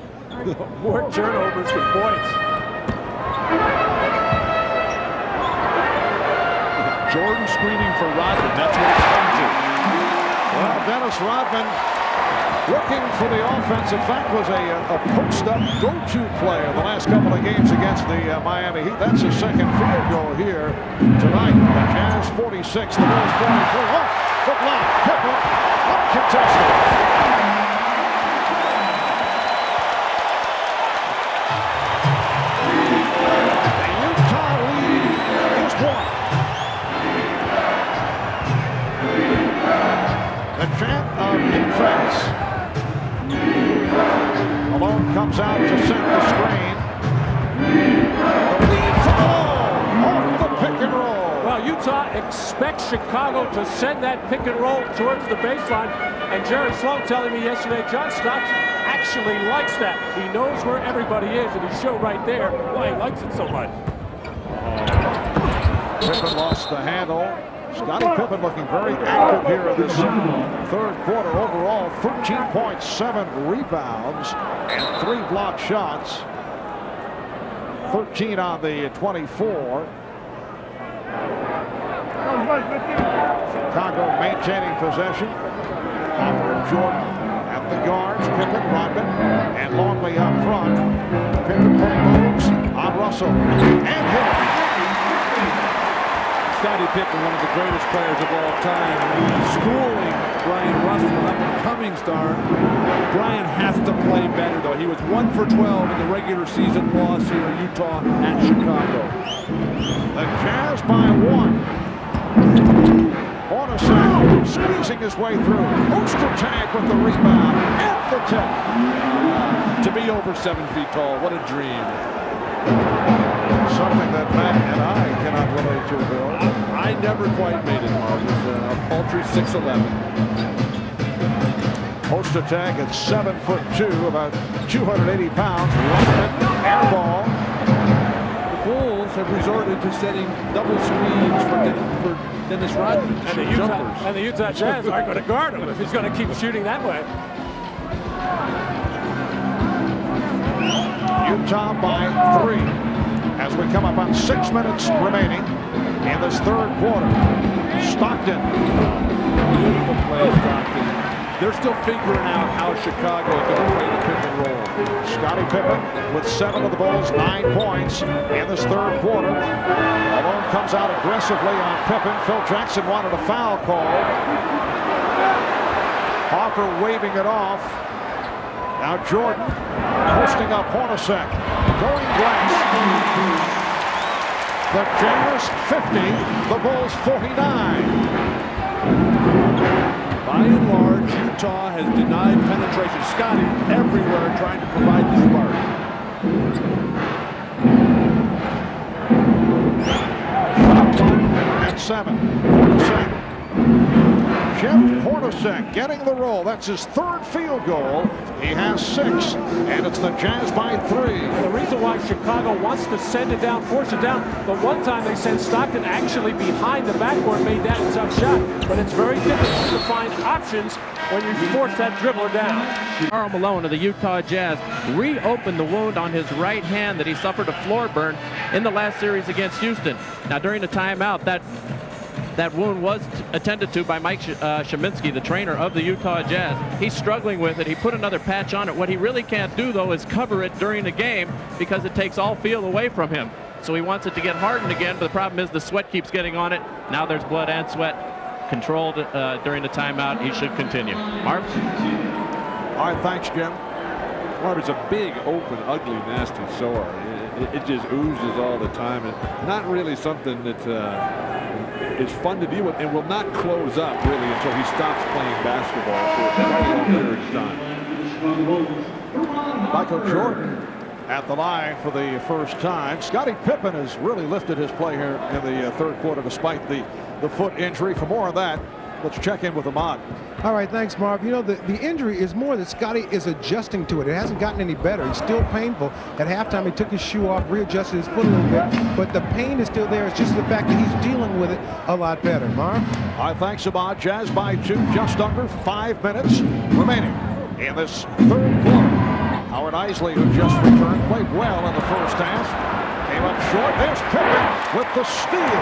More turnovers than points. Jordan screening for Rodman. That's what it's come to. Well, Dennis Rodman looking for the offense. In fact, was a post-up go-to player the last couple of games against the Miami Heat. That's his second field goal here tonight. The Jazz 46, the Bulls 43. Oh, the block. Pippen, uncontested. The Utah lead is 1. The champ of defense. Malone comes out to set the screen. The lead for Malone off the pick and roll. Well, Utah expects Chicago to send that pick and roll towards the baseline. And Jerry Sloan telling me yesterday, John Stockton actually likes that. He knows where everybody is, and he showed right there why he likes it so much. Pippen lost the handle. Scottie Pippen looking very active here in this third quarter. Overall, 13 points, 7 rebounds, and 3 block shots. 13 on the 24. Chicago maintaining possession. Hopper and Jordan at the guards. Pippen, Rodman, and Longley up front. Pippen putting moves on Russell and hit. Scottie Pippen, one of the greatest players of all time, schooling Brian Russell, an up-and-coming star. Brian has to play better, though. He was 1 for 12 in the regular season loss here in Utah at Chicago. The Jazz by 1. Hornacek squeezing his way through. Ostertag with the rebound and the tip. To be over 7 feet tall, what a dream. Something that Matt and I cannot relate to, Bill. I never quite made it, Mark. It was a paltry 6'11". Ostertag at 7'2", about 280 pounds. Air ball. The Bulls have resorted to setting double screens for Dennis Rodman. And the Utah Jazz aren't going to guard him if he's going to keep shooting that way. Utah by 3 as we come up on 6 minutes remaining in this third quarter. Stockton. Beautiful play, Stockton. They're still figuring out how Chicago is going to play the pick and roll. Scottie Pippen with 7 of the Bulls, 9 points in this third quarter. Malone comes out aggressively on Pippen. Phil Jackson wanted a foul call. Hopper waving it off. Now Jordan posting up Hornacek. Going glass. The Jazz 50, the Bulls 49. By and large, Utah has denied penetration. Scottie everywhere trying to provide the spark. Shot clock at 7. Hornacek Jeff Hornacek getting the roll. That's his third field goal. He has 6, and it's the Jazz by 3. The reason why Chicago wants to send it down, force it down, the one time they sent Stockton actually behind the backboard, made that a tough shot. But it's very difficult to find options when you force that dribbler down. Karl Malone of the Utah Jazz reopened the wound on his right hand that he suffered a floor burn in the last series against Houston. Now, during the timeout, that wound was attended to by Mike Sheminsky, the trainer of the Utah Jazz. He's struggling with it. He put another patch on it. What he really can't do, though, is cover it during the game because it takes all feel away from him. So he wants it to get hardened again, but the problem is the sweat keeps getting on it. Now there's blood and sweat. Controlled during the timeout. He should continue. Marv? All right, thanks, Jim. Marv, it's a big, open, ugly, nasty sore. It just oozes all the time, and not really something that is fun to deal with, and will not close up really until he stops playing basketball for a long period of time. Michael Jordan at the line for the first time. Scottie Pippen has really lifted his play here in the third quarter despite the foot injury. For more of that, let's check in with Ahmad. All right, thanks, Marv. You know, the injury is more that Scottie is adjusting to it. It hasn't gotten any better. It's still painful. At halftime, he took his shoe off, readjusted his foot a little bit, but the pain is still there. It's just the fact that he's dealing with it a lot better. Marv? All right, thanks, Ahmad. Jazz by 2, just under 5 minutes remaining in this third quarter. Howard Eisley, who just returned, played well in the first half. Came up short. There's Pippen with the steal.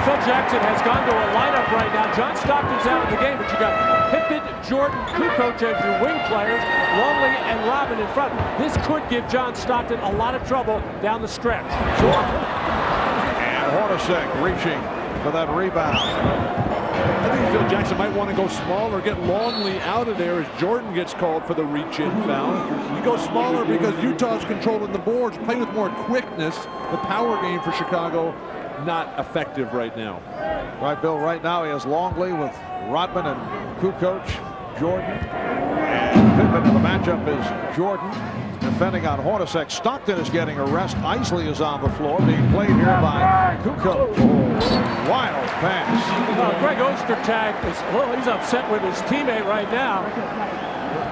Phil Jackson has gone to a lineup right now. John Stockton's out of the game, but you got Pippen, Jordan, Kukoc as your wing players, Longley and Robin in front. This could give John Stockton a lot of trouble down the stretch. Jordan. And Hornacek reaching for that rebound. I think Phil Jackson might want to go smaller, get Longley out of there as Jordan gets called for the reach-in foul. You go smaller because Utah's controlling the boards, play with more quickness. The power game for Chicago, not effective right now. Right, Bill, right now he has Longley with Rodman and Kukoc, Jordan, and Pippen. And the matchup is Jordan defending on Hornacek. Stockton is getting a rest. Eisley is on the floor, being played here by Kukoc. Wild pass. Greg Ostertag is, well, he's upset with his teammate right now.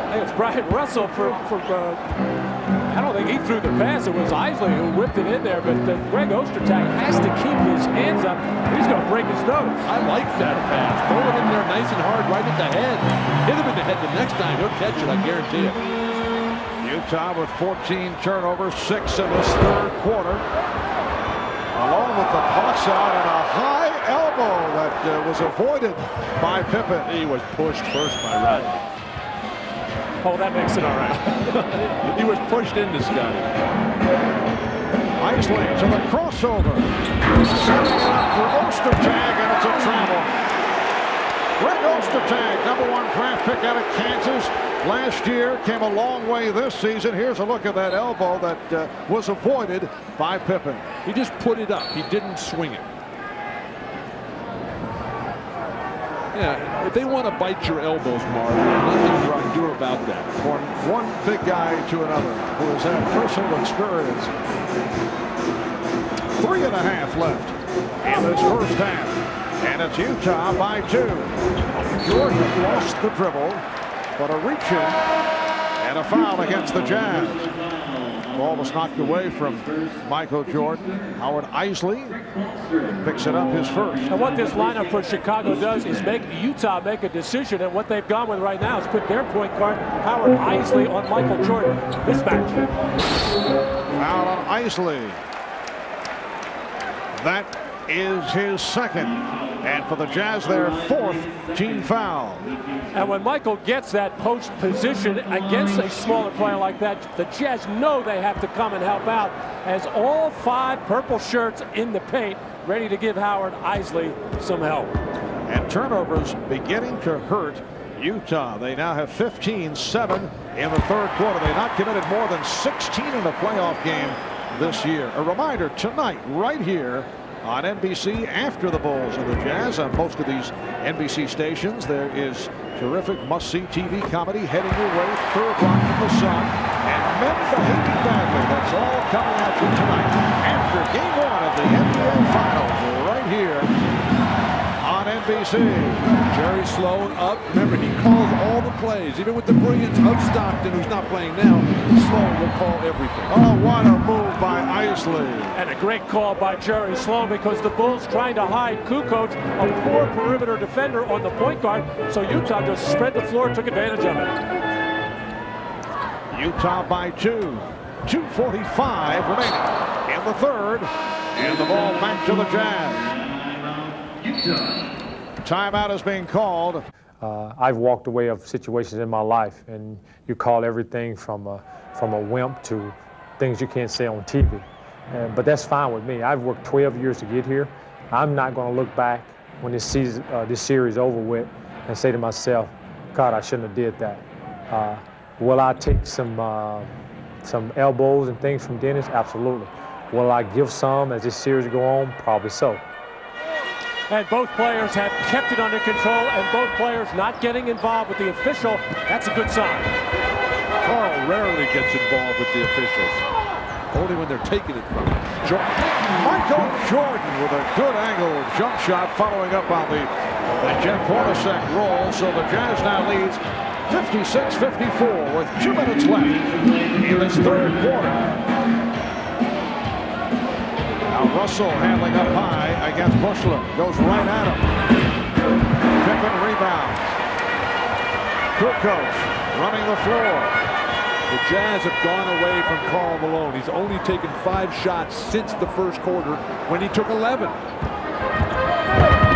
I think it's Brian Russell I don't think he threw the pass. It was Eisley who whipped it in there, but Greg Ostertag has to keep his hands up. He's going to break his nose. I like that pass. Throw it in there nice and hard right at the head. Hit him in the head the next time. He'll catch it, I guarantee it. Utah with 14 turnovers, 6 in this third quarter. Along with the toss out and a high elbow that was avoided by Pippen. He was pushed first by Rodney. Oh, that makes it all right. He was pushed into Scottie. Eisley to the crossover. Setting it up for Ostertag, and it's a travel. Greg Ostertag, #1 draft pick out of Kansas. Last year, came a long way this season. Here's a look at that elbow that was avoided by Pippen. He just put it up. He didn't swing it. Yeah, if they want to bite your elbows, Mark, nothing you can do about that. From one big guy to another who has had personal experience. 3.5 left in this first half. And it's Utah by 2. Jordan lost the dribble, but a reach-in and a foul against the Jazz. Ball was knocked away from Michael Jordan. Howard Eisley picks it up, his first. And what this lineup for Chicago does is make Utah make a decision, and what they've gone with right now is put their point guard, Howard Eisley, on Michael Jordan. Mismatch. Foul on Eisley. That is his second. And for the Jazz, their 4th team foul. And when Michael gets that post position against a smaller player like that, the Jazz know they have to come and help out, as all 5 purple shirts in the paint ready to give Howard Eisley some help. And turnovers beginning to hurt Utah. They now have 15-7 in the third quarter. They've not committed more than 16 in a playoff game this year. A reminder, tonight, right here on NBC, after the Bulls and the Jazz, on most of these NBC stations, there is terrific must-see TV comedy heading your way. Third Rock from the Sun and Men Behaving Badly. That's all coming at you tonight after Game 1 of the NBA Finals, right here on NBC. Jerry Sloan up. Remember, he calls all the plays. Even with the brilliance of Stockton, who's not playing now, Sloan will call everything. Oh, what a move by Isley. And a great call by Jerry Sloan, because the Bulls trying to hide Kukoc, a poor perimeter defender, on the point guard. So Utah just spread the floor, took advantage of it. Utah by 2. 2:45 remaining in the third. And the ball back to the Jazz. Timeout is being called. I've walked away of situations in my life, and you call everything from a wimp to things you can't say on TV. But that's fine with me. I've worked 12 years to get here. I'm not going to look back when this season, this series over with, and say to myself, God, I shouldn't have did that. Will I take some elbows and things from Dennis? Absolutely. Will I give some as this series go on? Probably so. And both players have kept it under control, and both players not getting involved with the official. That's a good sign. Carl rarely gets involved with the officials. Only when they're taking it from him. Michael Jordan with a good angle jump shot following up on the Jeff Hornacek roll. So the Jazz now leads 56-54 with 2 minutes left in this third quarter. Now Russell handling up high against Bushler. Goes right at him. Pippen rebounds. Kukoc running the floor. The Jazz have gone away from Karl Malone. He's only taken 5 shots since the first quarter when he took 11.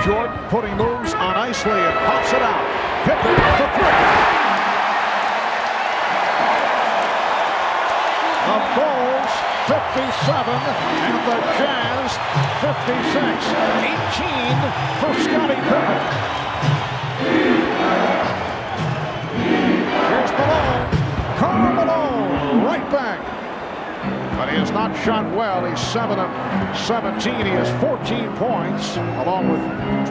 Jordan putting moves on Isley and pops it out. Pippen for 3. The Bulls 57 and the Jazz 56. 18 for Scottie Pippen. Here's Malone. Karl Malone right back. But he has not shot well. He's 7 of 17. He has 14 points along with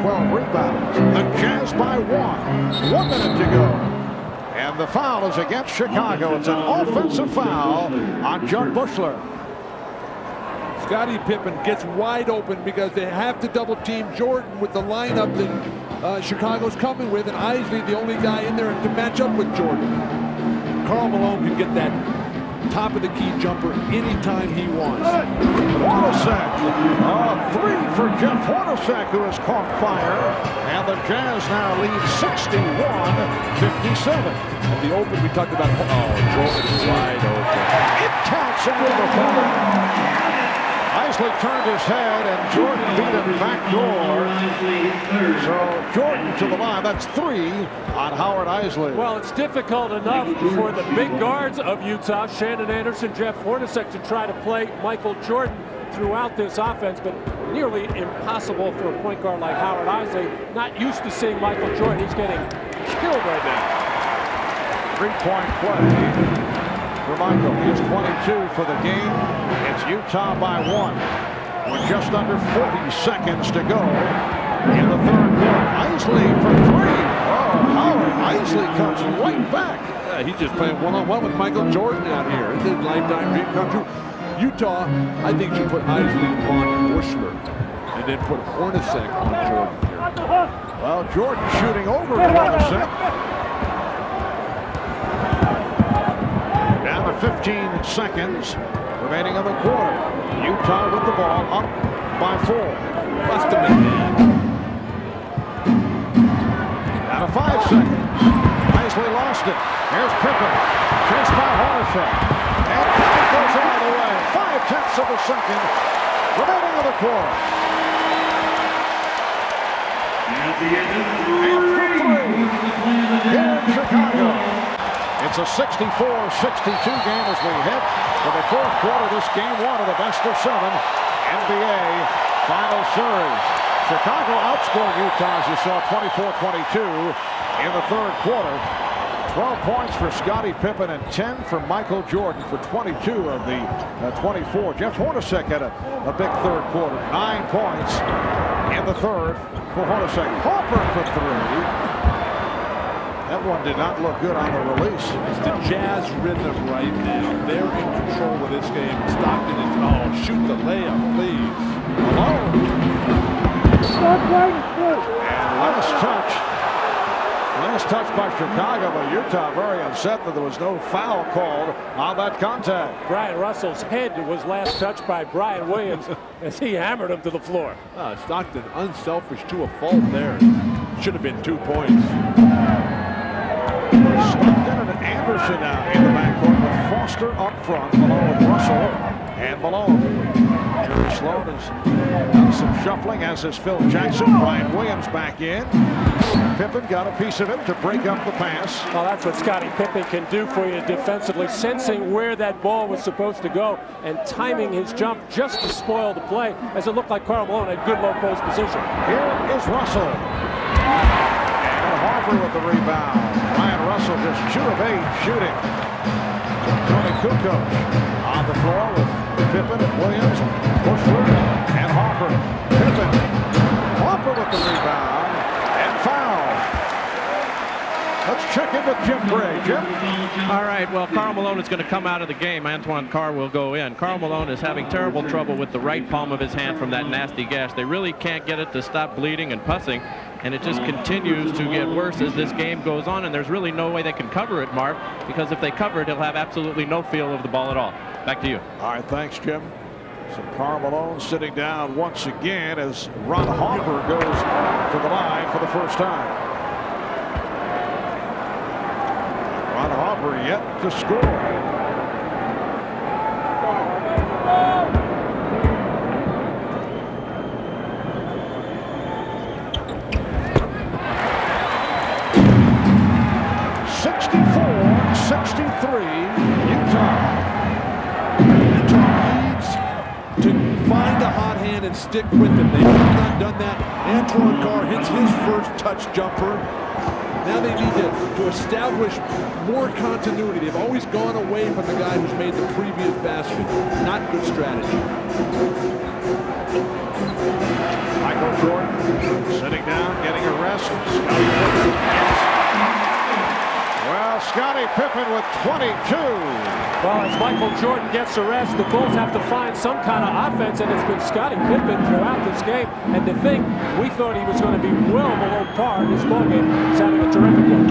12 rebounds. The Jazz by 1. 1 minute to go. And the foul is against Chicago. It's an offensive foul on Jud Bushler. Scottie Pippen gets wide open because they have to double team Jordan with the lineup that Chicago's coming with, and Isley the only guy in there to match up with Jordan. Karl Malone can get that top of the key jumper anytime he wants. Hornacek, 3 for Jeff Hornacek, who has caught fire, and the Jazz now lead 61-57. At the open, we talked about, Jordan's wide open. It counts into the foul. Isley turned his head, and Jordan beat him backdoor. So Jordan to the line. That's 3 on Howard Isley. Well, it's difficult enough for the big guards of Utah, Shannon Anderson, Jeff Hornacek, to try to play Michael Jordan throughout this offense, but nearly impossible for a point guard like Howard Isley. Not used to seeing Michael Jordan. He's getting killed right now. 3-point play for Michael. He is 22 for the game. It's Utah by 1 with just under 40 seconds to go in the third quarter. Isley for 3. Oh, Howard Isley comes right back. Yeah, he's just playing one-on-one with Michael Jordan out here. It's his lifetime dream come true. Utah, I think, should put Isley on Bushler and then put Hornacek on Jordan here. Well, Jordan shooting over Hornacek. Down to 15 seconds remaining in the quarter. Utah with the ball up by 4. Bust him in hand. Down to 5 seconds. Isley lost it. Here's Pippen. Chased by Hornacek. And Pippen goes all the way. 5/10 of a second remaining in the quarter. And for 3 here in Chicago. It's a 64-62 game as we head to the fourth quarter. This game 1 of the best of 7 NBA Final Series. Chicago outscored Utah, as you saw, 24-22 in the third quarter. 12 points for Scottie Pippen and 10 for Michael Jordan for 22 of the 24. Jeff Hornacek had a big third quarter. 9 points in the third for Hornacek. Harper for 3. That one did not look good on the release. It's the Jazz rhythm right now. They're in control of this game. Stockton is, shoot the layup, please. Malone. And Last touch by Chicago, but Utah very upset that there was no foul called on that contact. Brian Russell's head was last touched by Brian Williams as he hammered him to the floor. Stockton unselfish to a fault there. Should have been 2 points. Stockton and Anderson now in the backcourt with Foster up front along with Russell and Malone. Jerry Sloan has done some shuffling, as has Phil Jackson. Brian Williams back in. Pippen got a piece of it to break up the pass. Well, that's what Scottie Pippen can do for you defensively, sensing where that ball was supposed to go and timing his jump just to spoil the play, as it looked like Karl Malone had good low post position. Here is Russell. And Harper with the rebound. Ryan Russell just 2 of 8 shooting. Tony Kukoc on the floor with Pippen and Williams, Bushler and Harper. Pippen. Harper with the rebound and foul. Let's check in with Jim Gray. Jim? All right, well, Karl Malone is going to come out of the game. Antoine Carr will go in. Karl Malone is having terrible trouble with the right palm of his hand from that nasty gash. They really can't get it to stop bleeding and pussing, and it just continues to get worse as this game goes on, and there's really no way they can cover it, Mark, because if they cover it, he'll have absolutely no feel of the ball at all. Back to you. All right, thanks, Jim. So Karl Malone sitting down once again as Ron Harper goes to the line for the first time. Ron Harper yet to score. And stick with it. They have not done that. Antoine Carr hits his first touch jumper. Now they need to establish more continuity. They've always gone away from the guy who's made the previous basket. Not good strategy. Michael Jordan sitting down, getting a rest. Well, Scottie Pippen with 22. Well, as Michael Jordan gets a rest, the Bulls have to find some kind of offense, and it's been Scottie Pippen throughout this game. And to think, we thought he was going to be well below par in this ballgame. He's having a terrific one.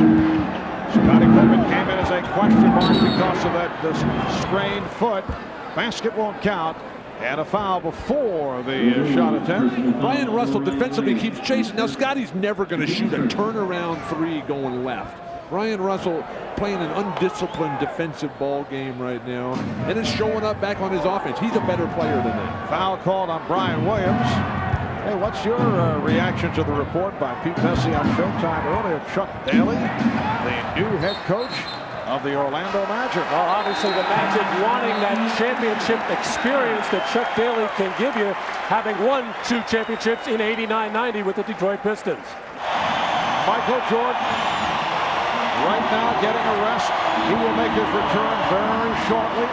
Scottie Pippen came in as a question mark because of that strained foot. Basket won't count. And a foul before the shot attempt. Brian Russell defensively keeps chasing. Now, Scottie's never going to shoot a turnaround 3 going left. Brian Russell playing an undisciplined defensive ball game right now, and is showing up back on his offense. He's a better player than that. Foul called on Brian Williams. Hey, what's your reaction to the report by Pete Messi on Showtime earlier? Chuck Daly, the new head coach of the Orlando Magic. Well, obviously the Magic wanting that championship experience that Chuck Daly can give you, having won 2 championships in '89-90 with the Detroit Pistons. Michael Jordan right now getting a rest. He will make his return very shortly.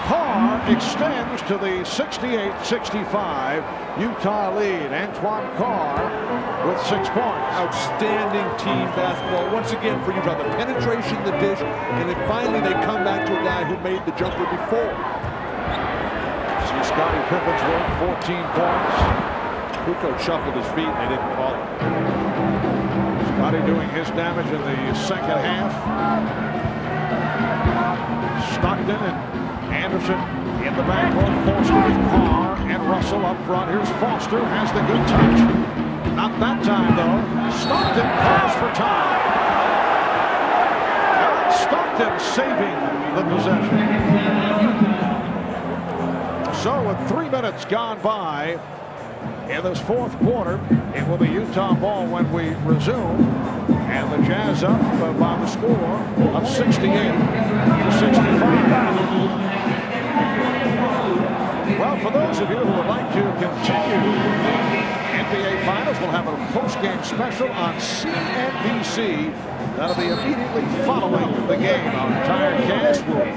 Carr extends to the 68-65 Utah lead. Antoine Carr with 6 points. Outstanding team basketball once again for Utah. The penetration, the dish, and then finally they come back to a guy who made the jumper before. See Scottie Pippen's work, 14 points. Kukoc shuffled his feet and they didn't call it. Scottie doing his damage in the second half. Stockton and Anderson in the backcourt. Foster with Carr and Russell up front. Here's Foster, has the good touch. Not that time, though. Stockton calls for time. Aaron Stockton saving the possession. So with 3 minutes gone by in this fourth quarter, it will be Utah ball when we resume. And the Jazz up by the score of 68-65. Well, for those of you who would like to continue the NBA Finals, we'll have a post-game special on CNBC. That'll be immediately following the game. Our entire cast will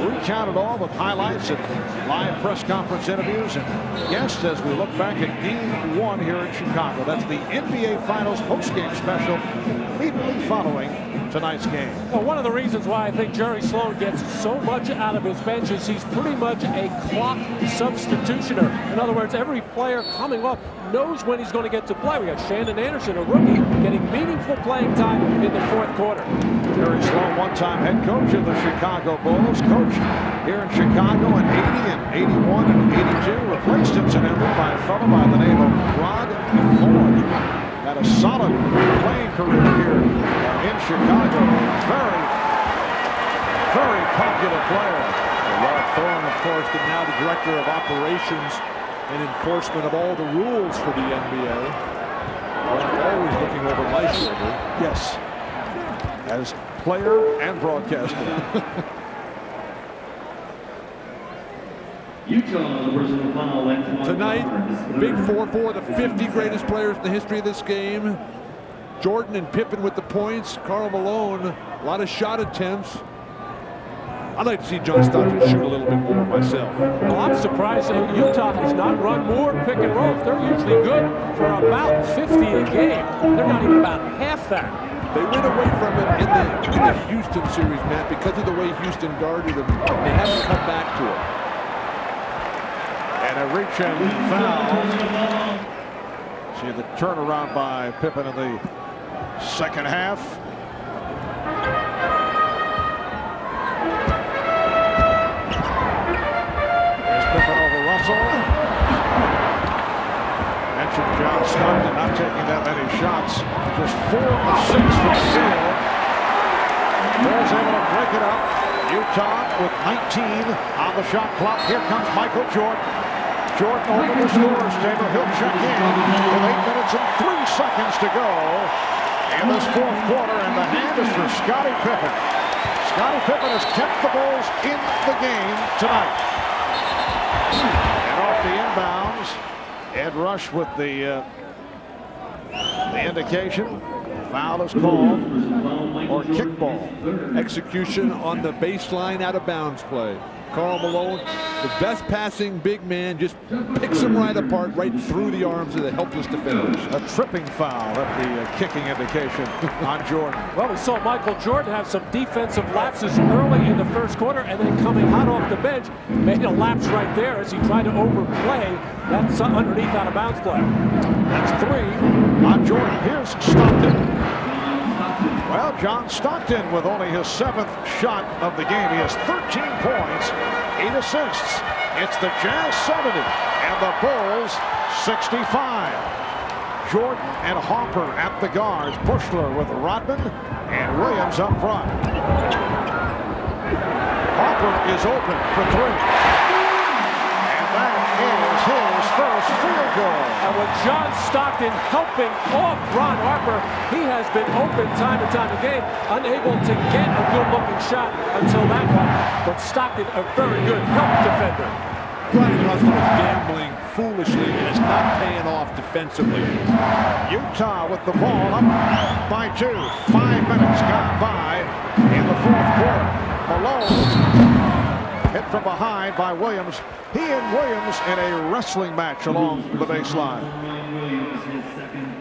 recount it all with highlights and live press conference interviews and guests as we look back at Game 1 here in Chicago. That's the NBA Finals post-game special immediately following tonight's game. Well, one of the reasons why I think Jerry Sloan gets so much out of his bench is he's pretty much a clock substitutioner. In other words, every player coming up knows when he's going to get to play. We got Shandon Anderson, a rookie, getting meaningful playing time in the fourth quarter. Jerry Sloan, one-time head coach of the Chicago Bulls, coached here in Chicago in 80 and 81 and 82, replaced incidentally by a fellow by the name of Rod Ford. Had a solid playing career here in Chicago. Very, very popular player. Rod Thorne, of course, is now the director of operations and enforcement of all the rules for the NBA. Always looking over my shoulder. Yes, as player and broadcaster. Tonight, big 4-4, the 50 greatest players in the history of this game. Jordan and Pippen with the points. Karl Malone, a lot of shot attempts. I'd like to see John Stockton shoot a little bit more myself. Well, I'm surprised that Utah has not run more pick and rolls. They're usually good for about 50 a game. They're not even about half that. They went away from it in the Houston series, Matt, because of the way Houston guarded them. They haven't come back to it. And a reach-in foul. See the turnaround by Pippen in the second half. There's Pippen over Russell. Mentioned John Stockton not taking that many shots. Just 4 of 6 from the field. Bulls able to break it up. Utah with 19 on the shot clock. Here comes Michael Jordan. Jordan over the scorer's table. He'll check in with 8 minutes and 3 seconds to go in this fourth quarter, and the hand is for Scottie Pippen. Scottie Pippen has kept the Bulls in the game tonight. And off the inbounds, Ed Rush with the indication. Foul is called, or kickball. Execution on the baseline out of bounds play. Karl Malone, the best passing big man, just picks him right apart, right through the arms of the helpless defenders. A tripping foul at the kicking indication on Jordan. Well, we saw Michael Jordan have some defensive lapses early in the first quarter, and then coming hot off the bench, made a lapse right there as he tried to overplay that underneath out of bounds play. That's 3 on Jordan. Here's Stockton. Well, John Stockton with only his 7th shot of the game. He has 13 points, 8 assists. It's the Jazz 70 and the Bulls 65. Jordan and Harper at the guards. Bushler with Rodman and Williams up front. Harper is open for 3. That is his first field goal. And with John Stockton helping off Ron Harper, he has been open time and time again, unable to get a good-looking shot until that one. But Stockton, a very good help defender. Brian Russell is gambling foolishly, and it's not paying off defensively. Utah with the ball up by 2. 5 minutes gone by in the fourth quarter. Malone hit from behind by Williams. He and Williams in a wrestling match along the baseline.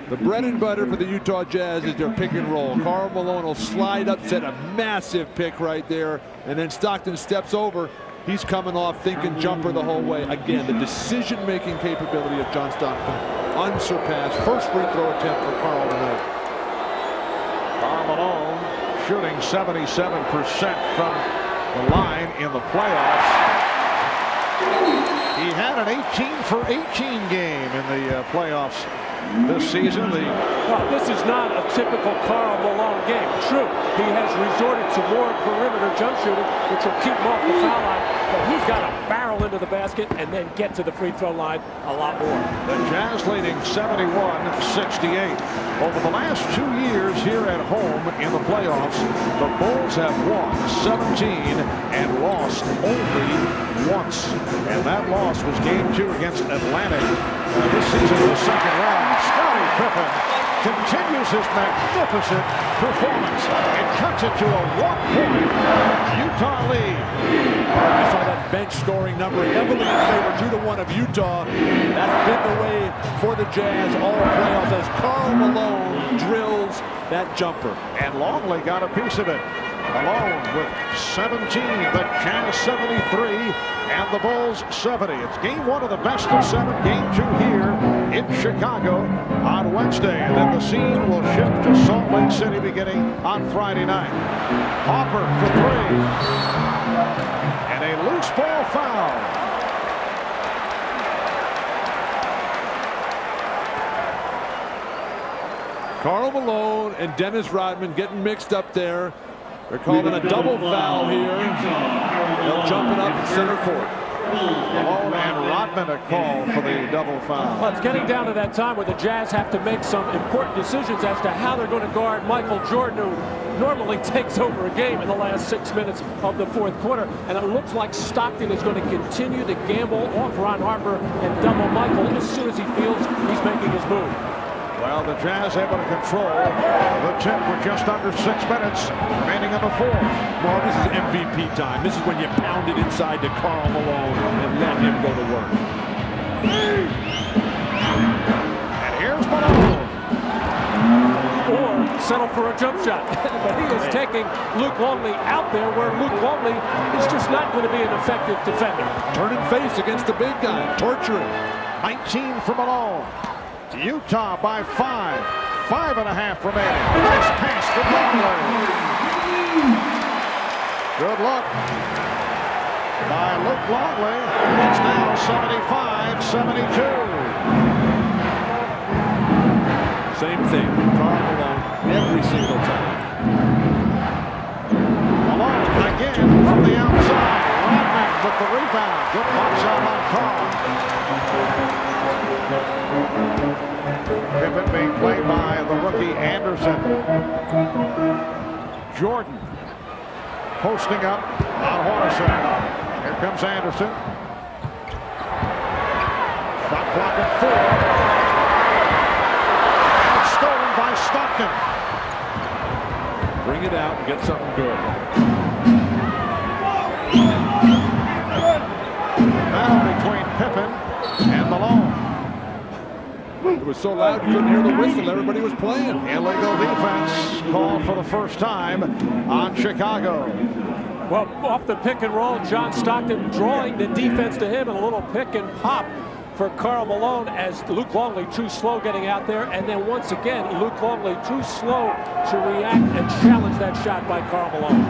The bread and butter for the Utah Jazz is their pick and roll. Karl Malone will slide up, set a massive pick right there, and then Stockton steps over. He's coming off thinking jumper the whole way. Again, the decision-making capability of John Stockton, unsurpassed. First free throw attempt for Karl tonight. Karl Malone shooting 77% from the line in the playoffs. He had an 18 for 18 game in the playoffs this season. Well, this is not a typical Karl Malone game. True, he has resorted to more perimeter jump shooting, which will keep him off the foul line, but he's got to barrel into the basket and then get to the free throw line a lot more. The Jazz leading 71-68. Over the last 2 years here at home in the playoffs, the Bulls have won 17 and lost only once. And that loss was game 2 against Atlantic this season in the second round. Scottie Pippen continues his magnificent performance and cuts it to a 1-point Utah lead. I saw that bench scoring number heavily in favor 2-1 of Utah. That's been the way for the Jazz all playoffs as Karl Malone drills that jumper. And Longley got a piece of it. Malone with 17, the Jazz 73, and the Bulls 70. It's game one of the best of 7, game 2 here in Chicago on Wednesday. And then the scene will shift to Salt Lake City beginning on Friday night. Harper for 3. And a loose ball foul. Karl Malone and Dennis Rodman getting mixed up there. They're calling a double foul here. They'll jump it up in center court. Malone and Rodman a call for the double foul. Well, it's getting down to that time where the Jazz have to make some important decisions as to how they're going to guard Michael Jordan, who normally takes over a game in the last 6 minutes of the fourth quarter. And it looks like Stockton is going to continue to gamble off Ron Harper and double Michael as soon as he feels he's making his move. Well, the Jazz able to control the tip with just under 6 minutes remaining in the fourth. Well, this is MVP time. This is when you pound it inside to Karl Malone and let him go to work. And here's Malone. Or settle for a jump shot. But he is taking Luke Longley out there where Luke Longley is just not going to be an effective defender. Turning face against the big guy, torturing. 19 for Malone. Utah by 5. 5.5 remaining. Nice pass for Longley. Good look by Luke Longley. It's now 75-72. Same thing, Karl Malone every single time. Malone again from the outside. Rodman with the rebound. Good box out on Karl. Pippen being played by the rookie Anderson. Jordan posting up on Hornacek. Here comes Anderson. Shot clock at 4. It's stolen by Stockton. Bring it out and get something good. Battle between Pippen and Malone. It was so loud you couldn't hear the whistle. Everybody was playing. Illegal defense called for the first time on Chicago. Well, off the pick and roll, John Stockton drawing the defense to him, and a little pick and pop for Karl Malone as Luke Longley too slow getting out there. And then once again, Luke Longley too slow to react and challenge that shot by Karl Malone.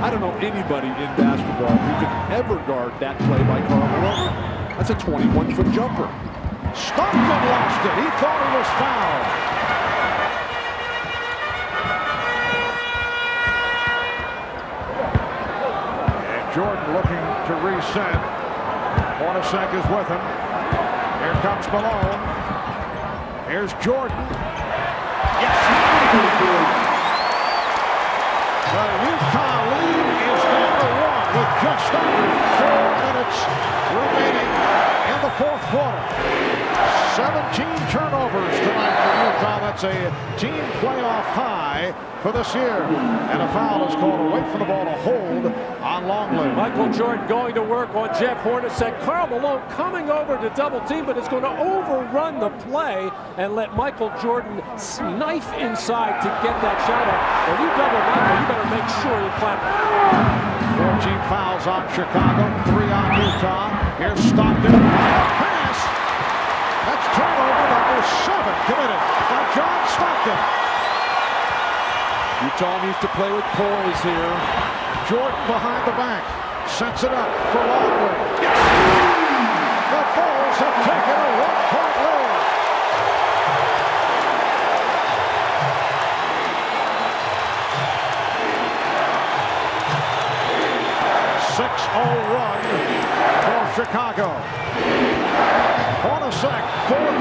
I don't know anybody in basketball who could ever guard that play by Karl Malone. That's a 21-foot jumper. Stockton lost it. He thought he was fouled. And Jordan looking to reset. Hornacek is with him. Here comes Malone. Here's Jordan. Yes! The Utah lead is down to 1 with just under 4 minutes remaining in the fourth quarter. 17 turnovers tonight for Utah. That's a team playoff high for this year. And a foul is called away from the ball to hold on Longley. Michael Jordan going to work on Jeff Hornacek. Karl Malone coming over to double team, but is going to overrun the play and let Michael Jordan knife inside to get that shot up. When you double Michael, you better make sure you clap. 14 fouls on Chicago, 3 on Utah. Here's Stockton. Pass. That's turnover number 7 committed by John Stockton. Utah needs to play with poise here. Jordan behind the back. Sets it up for Longley. Yes! The Bulls have taken a 1-point lead. Run for Chicago. Hornacek for 3.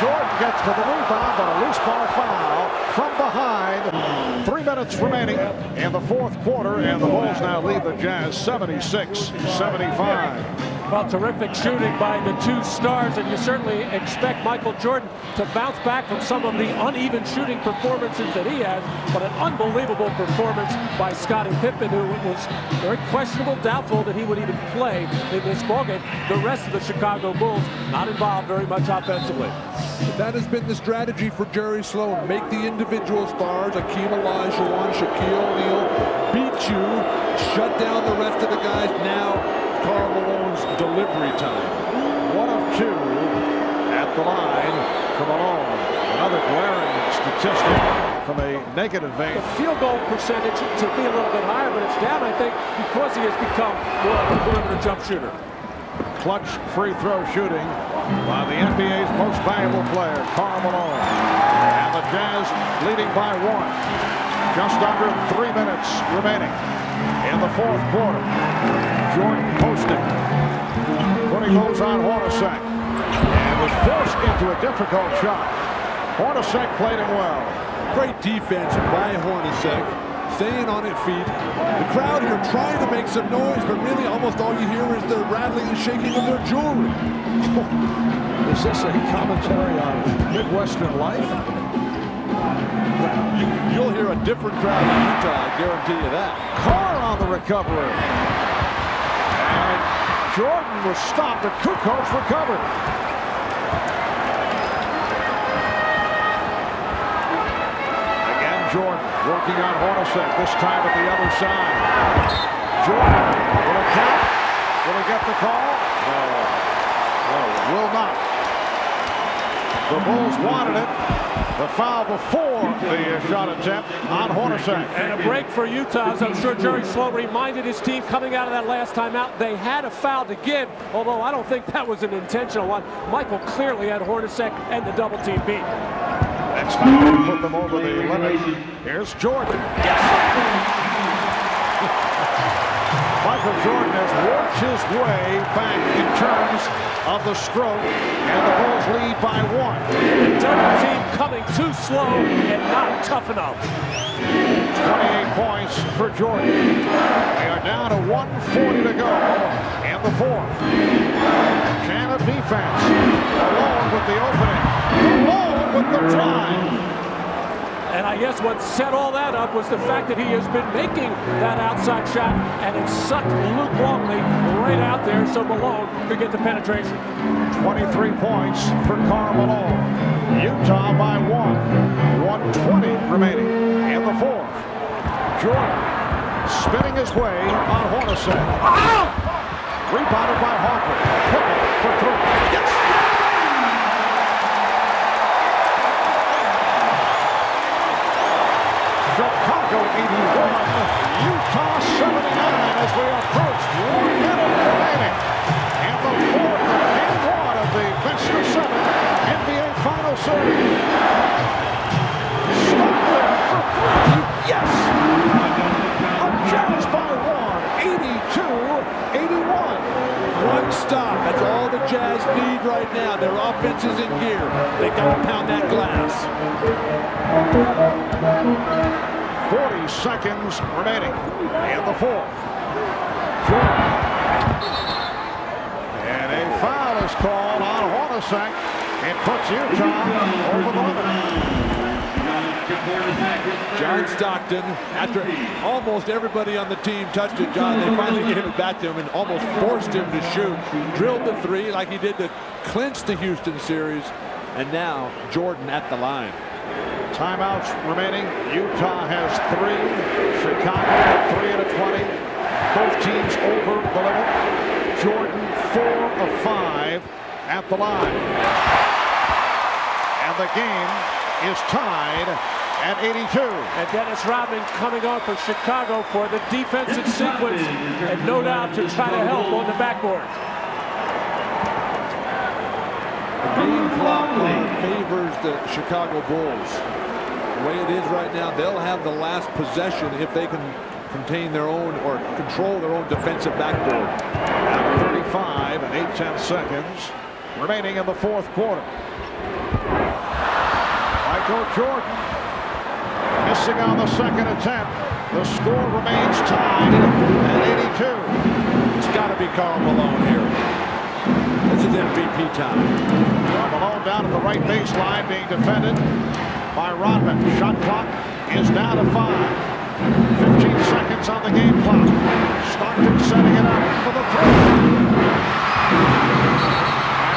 Jordan gets to the rebound, but a loose ball foul from behind. 3 minutes remaining in the fourth quarter, and the Bulls now lead the Jazz 76-75. Well, terrific shooting by the two stars, and you certainly expect Michael Jordan to bounce back from some of the uneven shooting performances that he has, but an unbelievable performance by Scottie Pippen, who was very questionable, doubtful that he would even play in this ballgame. The rest of the Chicago Bulls not involved very much offensively. That has been the strategy for Jerry Sloan. Make the individual stars, Akeem Olajuwon, Shaquille O'Neal, beat you, shut down the rest of the guys. Now, Karl Malone's delivery time. 1 of 2 at the line for Malone. Another glaring statistic from a negative vein. The field goal percentage to be a little bit higher, but it's down, I think, because he has become more of a perimeter jump shooter. Clutch free throw shooting by the NBA's most valuable player, Karl Malone. And the Jazz leading by 1. Just under 3 minutes remaining in the fourth quarter. Jordan posting, putting those on Hornacek, and was forced into a difficult shot. Hornacek played him well. Great defense by Hornacek, staying on its feet. The crowd here trying to make some noise, but really almost all you hear is the rattling and shaking of their jewelry. Is this a commentary on Midwestern life? You'll hear a different crowd in Utah, I guarantee you that. Carr on the recovery. And Jordan was stopped, but Kukoc recovered. Again, Jordan working on Hornacek, this time at the other side. Jordan, will it count? Will he get the call? No, will not. The Bulls wanted it. The foul before the shot attempt on Hornacek. And a break for Utah, as I'm sure Jerry Sloan reminded his team coming out of that last timeout. They had a foul to give, although I don't think that was an intentional one. Michael clearly had Hornacek and the double team beat. Next foul to put them over the limit. Here's Jordan. Michael Jordan has worked his way back in terms of the stroke, and the Bulls lead by 1. The double team coming too slow and not tough enough. 28 points for Jordan. They are down to 1:40 to go in the fourth. Cannon defense. Malone with the opening. Malone with the drive. And I guess what set all that up was the fact that he has been making that outside shot, and it sucked Luke Longley right out there so Malone could get the penetration. 23 points for Karl Malone. Utah by 1. 1:20 remaining in the fourth. Jordan spinning his way on Hornacek. Rebounded by Harper. Pippen for 3. Yes! Chicago 81, Utah 79 as we approach 1 minute remaining. And the fourth of game 1 of the best of 7 NBA Final Series. Stockton for 3. Yes! A Jazz by 1, 82-81. One stop. That's all the Jazz need right now. Their offense is in gear. They got to pound that glass. 40 seconds remaining in the fourth. Jordan. And a foul is called on Hornacek. It puts Utah over the limit. John Stockton, after almost everybody on the team touched it, John, they finally gave it back to him and almost forced him to shoot. Drilled the 3 like he did to clinch the Houston series. And now Jordan at the line. Timeouts remaining. Utah has 3. Chicago 3 and a 20. Both teams over the limit. Jordan 4 of 5 at the line. And the game is tied at 82. And Dennis Rodman coming on for Chicago for the defensive sequence, and no doubt to try to help on the backboard. The game clock favors the Chicago Bulls. The way it is right now, they'll have the last possession if they can contain their own or control their own defensive backboard. 35 and 8/10 seconds remaining in the fourth quarter. Michael Jordan missing on the second attempt. The score remains tied at 82. It's got to be Karl Malone here. is MVP time. Malone down at the right baseline being defended by Rodman. Shot clock is down to 5. 15 seconds on the game clock. Stockton setting it up for the three.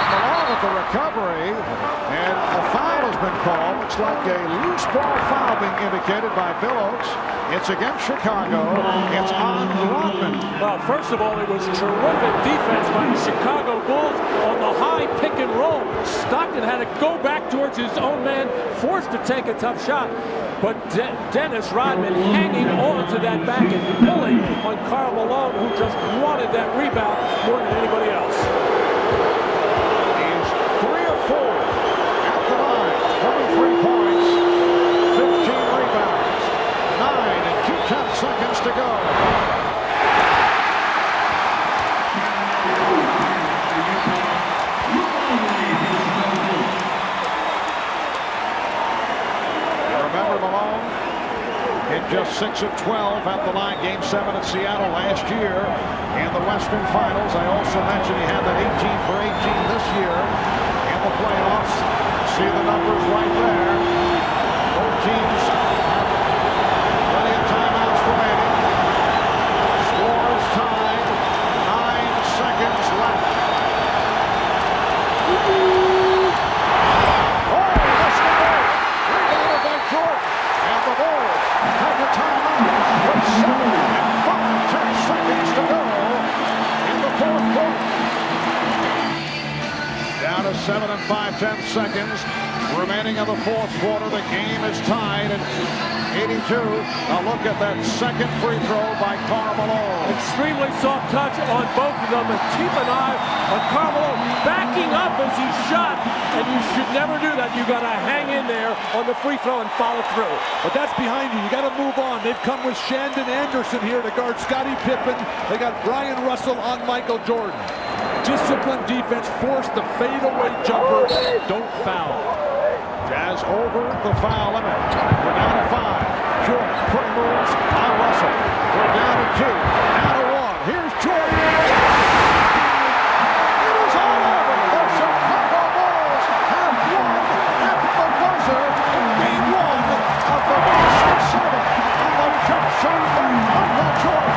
And Malone with the recovery, and a foul has been called. Looks like a loose ball foul being indicated by Bill Oates. It's against Chicago. It's on Rodman. Well, first of all, it was terrific defense by the Chicago Bulls on the high pick and roll. Stockton had to go back towards his own man, forced to take a tough shot. But Dennis Rodman hanging on to that back and pulling on Karl Malone, who just wanted that rebound more than anybody else. He's 3 of 4 at the line. 23 points, 15 rebounds, 9 and 2/10 seconds to go. Just 6 of 12 at the line. Game 7 at Seattle last year in the Western Finals. I also mentioned he had that 18 for 18 this year in the playoffs. See the numbers right there. Both teams have plenty of timeouts remaining. Scores tied. 9 seconds left. Oh, that's the goal. Rebounded by Jordan. And the Bulls take a timeout with 7 and 5/10 seconds to go in the fourth quarter. Down to 7 and 5/10 seconds remaining in the fourth quarter. The game is tied at 82. Now look at that second free throw by Karl Malone. Extremely soft touch on both of them, and keep an eye on Karl Malone backing up as he shot. And you should never do that. You got to hang in there on the free throw and follow through. But that's behind you. You got to move on. They've come with Shandon Anderson here to guard Scottie Pippen. They got Brian Russell on Michael Jordan. Disciplined defense, forced the fadeaway jumper. Don't foul. Jazz over the foul limit. We're down to 5. Jordan putting moves on Russell. We're down to 2. Down to 1. Here's Jordan. It is all over. The Chicago Bulls have won at the buzzer. Game 1 of the Boston 7 on the jump shot by Michael Jordan.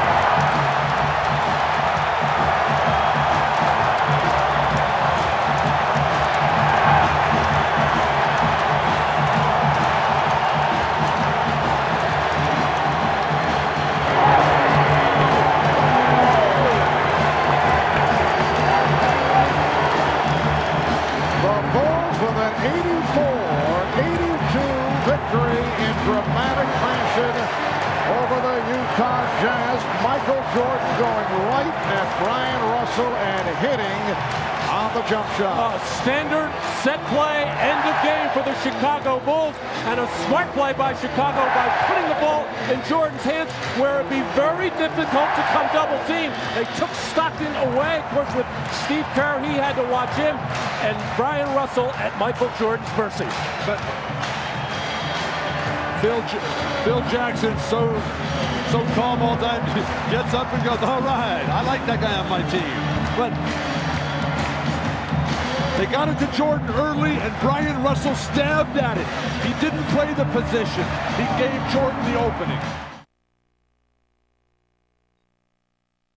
Over the Utah Jazz. Michael Jordan going right at Brian Russell and hitting on the jump shot. Standard set play, end of game for the Chicago Bulls, and a smart play by Chicago by putting the ball in Jordan's hands where it'd be very difficult to come double team. They took Stockton away. Of course, with Steve Kerr, he had to watch him, and Brian Russell at Michael Jordan's mercy. But Phil Jackson, so calm all the time, gets up and goes, all right, I like that guy on my team. But they got it to Jordan early, and Brian Russell stabbed at it. He didn't play the position. He gave Jordan the opening.